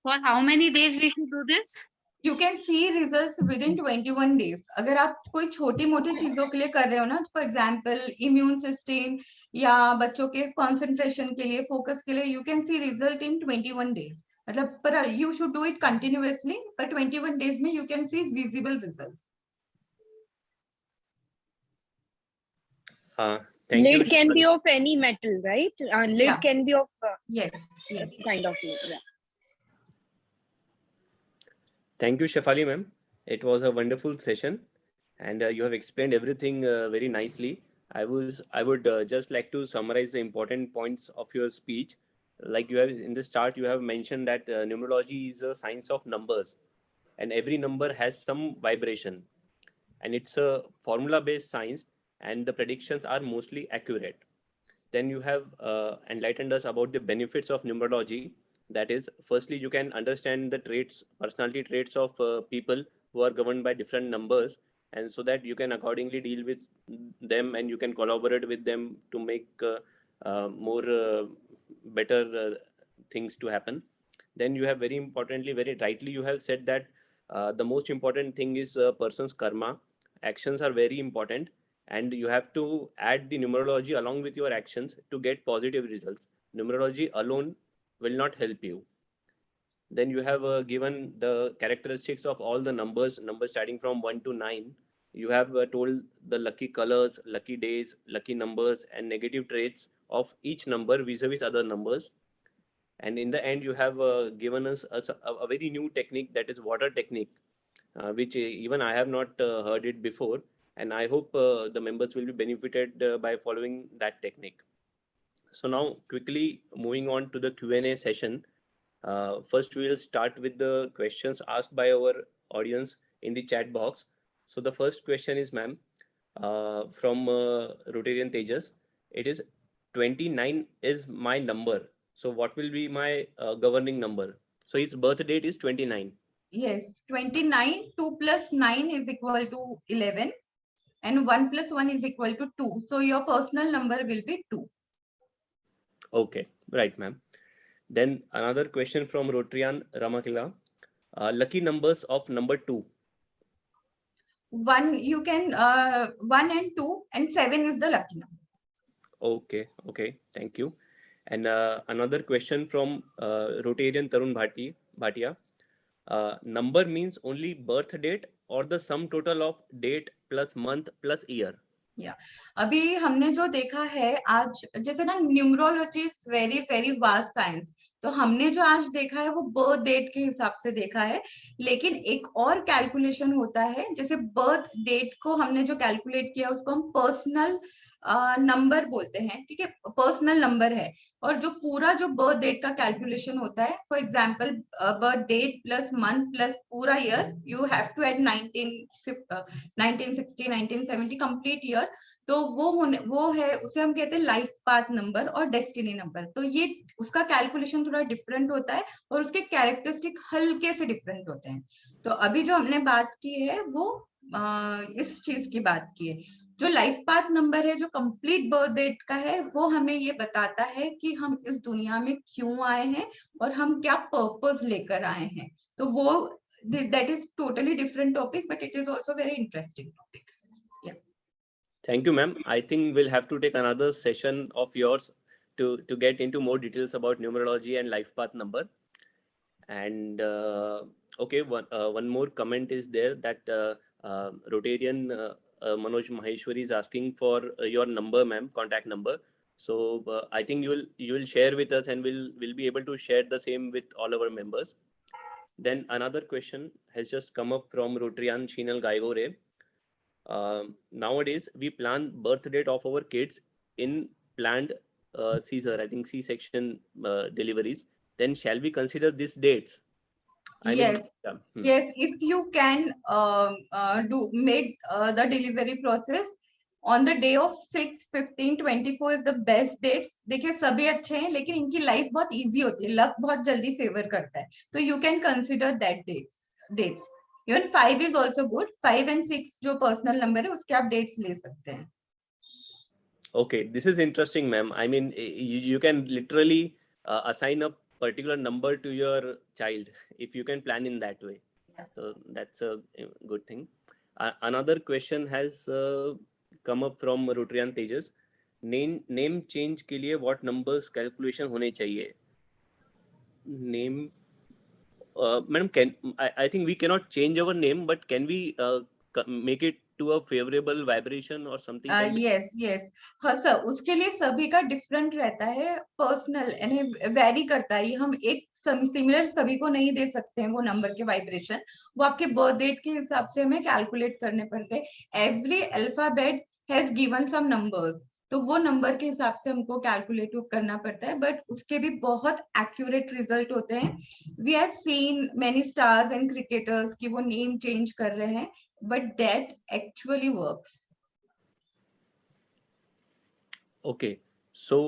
For how many days we should do this? You can see results within 21 days. अगर आप कोई छोटी मोटी चीजों के लिए कर रहे हो ना, for example immune system या बच्चों के concentration के लिए, focus के लिए, you can see result in 21 days. मतलब पर you should do it continuously, but 21 days में you can see visible results. Thank you. Lid can be of any metal, right? Lid Yeah. can be of Yes. kind of lid. Yeah. Thank you, Shefali ma'am. It was a wonderful session, and you have explained everything very nicely. I would just like to summarize the important points of your speech. Like you have in the start, you have mentioned that numerology is a science of numbers, and every number has some vibration, and it's a formula-based science, and the predictions are mostly accurate. Then you have enlightened us about the benefits of numerology. That is, firstly, you can understand the traits, personality traits of people who are governed by different numbers, and so that you can accordingly deal with them, and you can collaborate with them to make more better things to happen. Then you have very importantly, very rightly, you have said that the most important thing is a person's karma. Actions are very important, and you have to add the numerology along with your actions to get positive results. Numerology alone will not help you. Then you have given the characteristics of all the numbers starting from 1 to 9. You have told the lucky colors, lucky days, lucky numbers, and negative traits of each number vis-a-vis other numbers. And in the end, you have given us a very new technique, that is water technique, which even I have not heard it before. And I hope the members will be benefited by following that technique. So now quickly moving on to the Q&A session. First, we will start with the questions asked by our audience in the chat box. So the first question is, ma'am, from Rotarian Tejas. It is 29 is my number. So what will be my governing number? So his birth date is 29. Yes, 29, 2 plus 9 is equal to 11, and 1 plus 1 is equal to 2. So your personal number will be 2. Okay, right, ma'am. Then another question from Rotarian Ramakila. Lucky numbers of number 2. 1, you can 1 and 2, and 7 is the lucky number. Okay, thank you. And another question from Rotarian Tarun Bhatia. Number means only birth date or the sum total of date plus month plus year? Yeah. अभी हमने जो देखा है आज, जैसे ना numerology is very very vast science, तो हमने जो आज देखा है वो बर्थ डेट के हिसाब से देखा है, लेकिन एक और कैलकुलेशन होता है, जैसे बर्थ डेट को हमने जो कैलकुलेट किया उसको हम पर्सनल नंबर बोलते हैं, ठीक है, पर्सनल नंबर है, और जो पूरा जो बर्थ डेट का कैलकुलेशन होता है, for example birth date plus month plus पूरा year, you have to add 1960 1970 complete year, तो वो है, उसे हम कहते हैं लाइफ पाथ नंबर और डेस्टिनी नंबर। तो ये उसका कैलकुलेशन थोड़ा डिफरेंट होता है और उसके कैरेक्टरिस्टिक हल्के से डिफरेंट होते हैं। तो अभी जो हमने बात की है वो इस चीज की बात की है। जो लाइफ पाथ नंबर है, जो कंप्लीट बर्थ डेट का है, वो हमें ये बताता है कि हम इस दुनिया में क्यों आए हैं और हम क्या पर्पस लेकर आए हैं। तो वो that is totally different topic, but it is also very interesting topic. Yeah. Thank you, ma'am. I think we'll have to take another session of yours to get into more details about numerology and life path number. And okay, one more comment is there that Rotarian Manoj Maheshwari is asking for your number, ma'am, contact number. So I think you will share with us, and we'll be able to share the same with all our members. Then another question has just come up from Rotarian Shinal Gaigore. Nowadays, we plan birth date of our kids in planned Caesar, I think C-section deliveries. Then shall we consider these dates? Yes. Yes, if you can make the delivery process on the day of 6, 15, 24 is the best dates. देखिए सभी अच्छे हैं, लेकिन इनकी life बहुत easy होती है, luck बहुत जल्दी फेवर करता है, तो you can consider that dates. Even 5 is also good, 5 and 6 जो पर्सनल नंबर है उसके आप डेट्स ले सकते हैं। Okay, this is interesting, ma'am. I mean, you can literally assign a particular number to your child if you can plan in that way. Yeah. So that's a good thing. Another question has come up from Rotrian Tejas. Name change के लिए what numbers calculation होने चाहिए? Name, madam, I think we cannot change our name, but can we make it to a favorable vibration or something? Can be? Yes हाँ sir, उसके लिए सभी का different रहता है, पर्सनल यानी वेरी करता है। हम एक सिमिलर सभी को नहीं दे सकते हैं वो नंबर के वाइब्रेशन, वो आपके बर्थ डेट के हिसाब से हमें कैलकुलेट करने पड़ते हैं। Every alphabet has given some numbers, तो वो नंबर के हिसाब से हमको कैलकुलेट करना पड़ता है, बट उसके भी बहुत एक्यूरेट रिजल्ट होते हैं। We have seen many stars and cricketers की वो नेम चेंज कर रहे हैं, but that actually works. Okay, so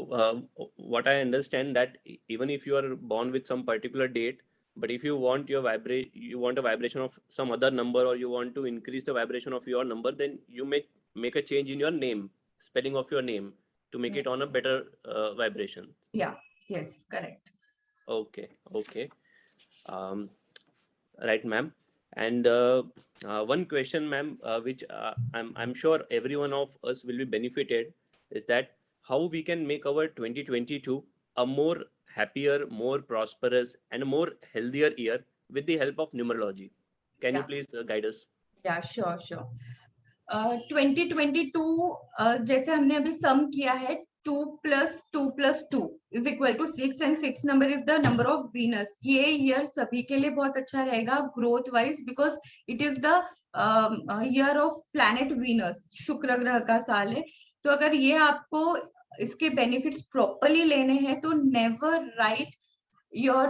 what I understand that even if you are born with some particular date, but if you want your you want a vibration of some other number, or you want to increase the vibration of your number, then you may make a change in your name, spelling of your name, to make it on a better vibration. Yeah, yes, correct. Okay, okay. Right, ma'am. And one question, ma'am, which I'm sure every one of us will be benefited, is that how we can make our 2022 a more happier, more prosperous, and a more healthier year with the help of numerology. Can you please guide us? Yeah, sure. 2022 जैसे हमने अभी सम किया है, 2 + 2 + 2 = 6 and 6 number is the number of Venus. ये year सभी के लिए बहुत अच्छा रहेगा growth wise, because it is the year of planet Venus, शुक्र ग्रह का साल है। तो अगर ये आपको इसके बेनिफिट्स प्रॉपरली लेने हैं तो never write your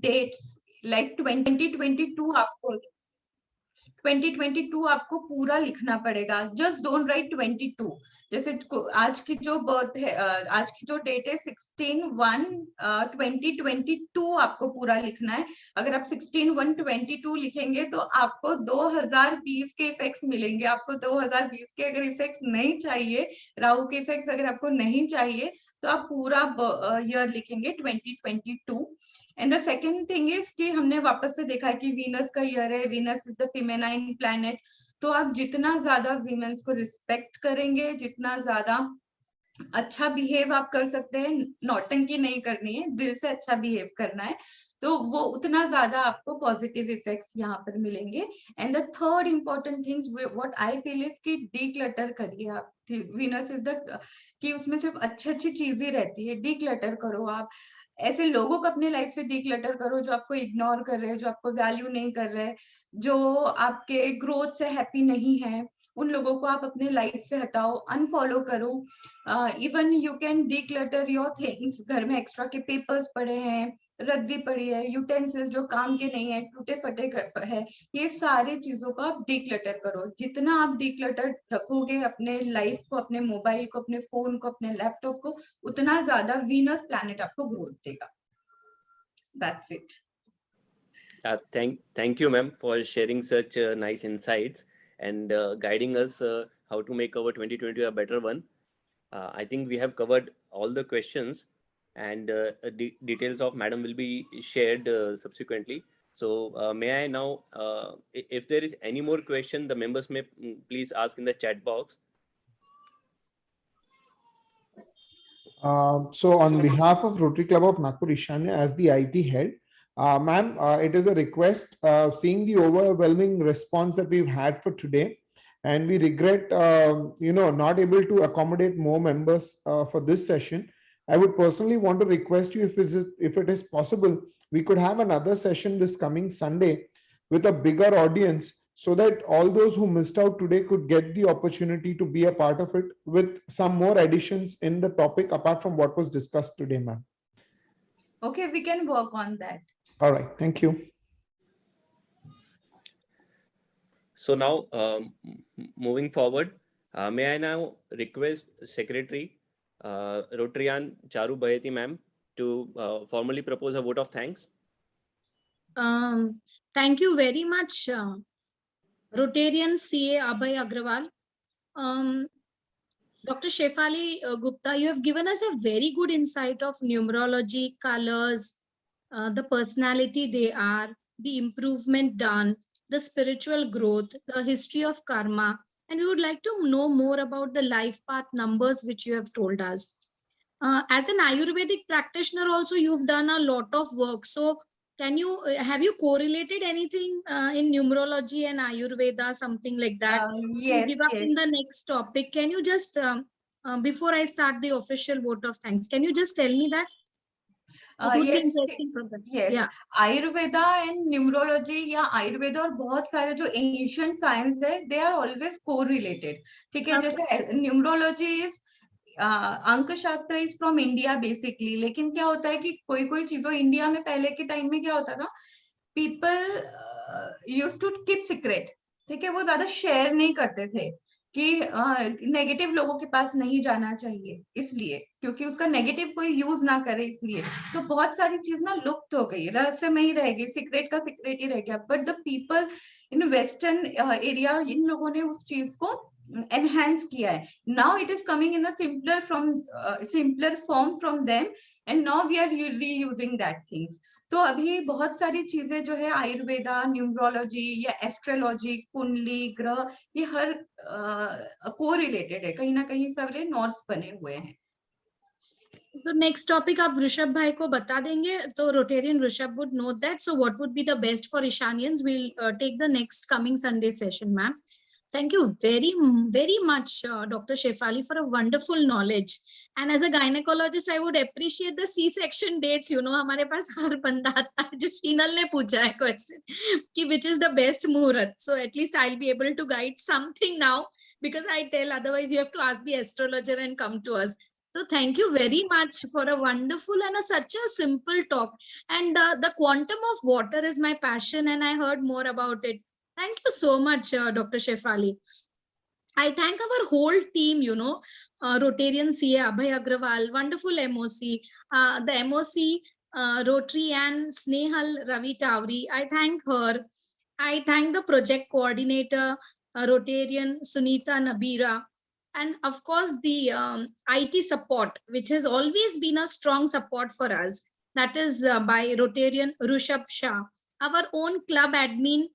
dates like 2022 आपको पूरा लिखना पड़ेगा। Just don't write 22। जैसे आज की जो बर्थ है, आज की जो डेट है 16/1/2022 आपको पूरा लिखना है। अगर आप 16/1/22 लिखेंगे तो आपको 2020 के इफेक्ट्स मिलेंगे। आपको 2020 के अगर इफेक्ट्स नहीं चाहिए, राहु के इफेक्ट्स अगर आपको नहीं चाहिए, तो आप पूरा ईयर लिखेंगे 2022। And the second thing is कि हमने वापस से देखा है कि वीनस का ईयर है, Venus is the feminine planet. तो आप जितना ज्यादा वीमेंस को रिस्पेक्ट करेंगे, जितना ज्यादा अच्छा बिहेव आप कर सकते हैं, नौटंकी नहीं करनी है, दिल से अच्छा बिहेव करना है, तो वो उतना ज्यादा आपको पॉजिटिव इफेक्ट्स यहाँ पर मिलेंगे। And the third important things what I feel is कि डीक्लटर करिए आप। वीनस इज द कि उसमें सिर्फ अच्छी चीजें रहती है, डीक्लटर करो आप। ऐसे लोगों को अपने लाइफ से डीक्लटर करो जो आपको इग्नोर कर रहे हैं, जो आपको वैल्यू नहीं कर रहे, जो आपके ग्रोथ से हैप्पी नहीं है, उन लोगों को आप अपने लाइफ से हटाओ, अनफॉलो करो। Even you can declutter your things. घर में एक्स्ट्रा के पेपर्स पड़े हैं, रद्दी पड़ी है, यूटेंसिल्स जो काम के नहीं है, टूटे फटे है, ये सारी चीजों को आप डीक्लटर करो। जितना आप डीक्लटर रखोगे अपने लाइफ को, अपने मोबाइल को, अपने फोन को, अपने लैपटॉप को, उतना ज्यादा वीनस प्लैनेट आपको ग्रोथ देगा। That's it. Thank you, ma'am, for sharing such nice insights and guiding us how to make our 2020 a better one. I think we have covered all the questions, and details of madam will be shared subsequently. So may I now, if there is any more question, the members may please ask in the chat box. So on behalf of Rotary Club of Nagpur Ishanya, as the IT head, ma'am, it is a request, seeing the overwhelming response that we've had for today, and we regret, not able to accommodate more members for this session. I would personally want to request you, if it is possible, we could have another session this coming Sunday with a bigger audience, so that all those who missed out today could get the opportunity to be a part of it, with some more additions in the topic apart from what was discussed today, ma'am. Okay, we can work on that. All right, thank you. So now, moving forward, may I now request Secretary Rotryan Charu Baheti ma'am to formally propose a vote of thanks. Thank you very much, Rotarian CA Abhay Agrawal. Dr. Shefali Gupta, you have given us a very good insight of numerology, colors, the personality they are, the improvement done, the spiritual growth, the history of karma, and we would like to know more about the life path numbers which you have told us. As an Ayurvedic practitioner also, you've done a lot of work. So can you, have you correlated anything in numerology and Ayurveda, something like that? Yes, Give up yes. in the next topic. Can you just, before I start the official vote of thanks, can you just tell me that? It would be yes, interesting for them. yes. Yeah. Ayurveda and numerology या आयुर्वेदा और बहुत सारे जो ancient science है they are always correlated. ठीक है, जैसे numerology is अंक शास्त्र इज फ्रॉम इंडिया बेसिकली. लेकिन क्या होता है कि कोई कोई चीजों इंडिया में पहले के टाइम में क्या होता था, people used to keep secret. ठीक है, वो ज्यादा शेयर नहीं करते थे कि नेगेटिव लोगों के पास नहीं जाना चाहिए, इसलिए क्योंकि उसका नेगेटिव कोई यूज ना करे, इसलिए तो बहुत सारी चीज ना लुप्त हो गई, रहस्य में ही रह गई, सीक्रेट का सीक्रेट ही रह गया. But the people in western area, इन लोगों ने उस चीज को एनहांस किया है. Now it is coming in a simpler form from them and now we are reusing that things. तो अभी बहुत सारी चीजें जो है आयुर्वेदा, न्यूमरोलॉजी या एस्ट्रोलॉजी, कुंडली, ग्रह, ये हर कोरिलेटेड है, कहीं ना कहीं सारे नोट्स बने हुए हैं. तो नेक्स्ट टॉपिक आप ऋषभ भाई को बता देंगे, तो Rotarian Rishabh would know that. So what would be the best for Ishanyans, we will take the next coming Sunday session. Ma'am, thank you very much, Dr. Shefali, for a wonderful knowledge. And as a gynecologist, I would appreciate the C-section dates. You know, हमारे पास हर बंदा आता है जो शीनल ने पूछा है question कि which is the best muhurat. So at least I'll be able to guide something now, because I tell otherwise you have to ask the astrologer and come to us. So thank you very much for a wonderful and such a simple talk. And the quantum of water is my passion, and I heard more about it. Thank you so much, Dr. Shefali. I thank our whole team, you know, Rotarian CA Abhay Agrawal, wonderful MOC, the MOC Rotary and Snehal Ravi Tawri. I thank her. I thank the project coordinator, Rotarian Sunita Nabira. And of course, the IT support, which has always been a strong support for us. That is by Rotarian Rushabh Shah, our own club admin,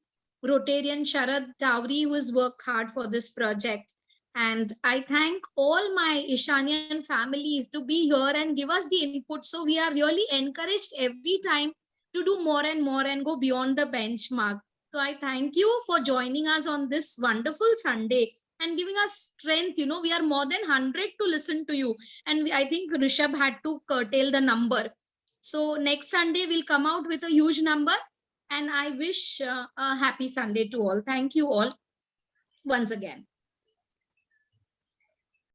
Rotarian Sharad Tawri, who has worked hard for this project. And I thank all my Ishanian families to be here and give us the input. So we are really encouraged every time to do more and more and go beyond the benchmark. So I thank you for joining us on this wonderful Sunday and giving us strength. You know, we are more than 100 to listen to you. And I think Rishabh had to curtail the number. So next Sunday, we'll come out with a huge number. And I wish a happy Sunday to all. Thank you all once again.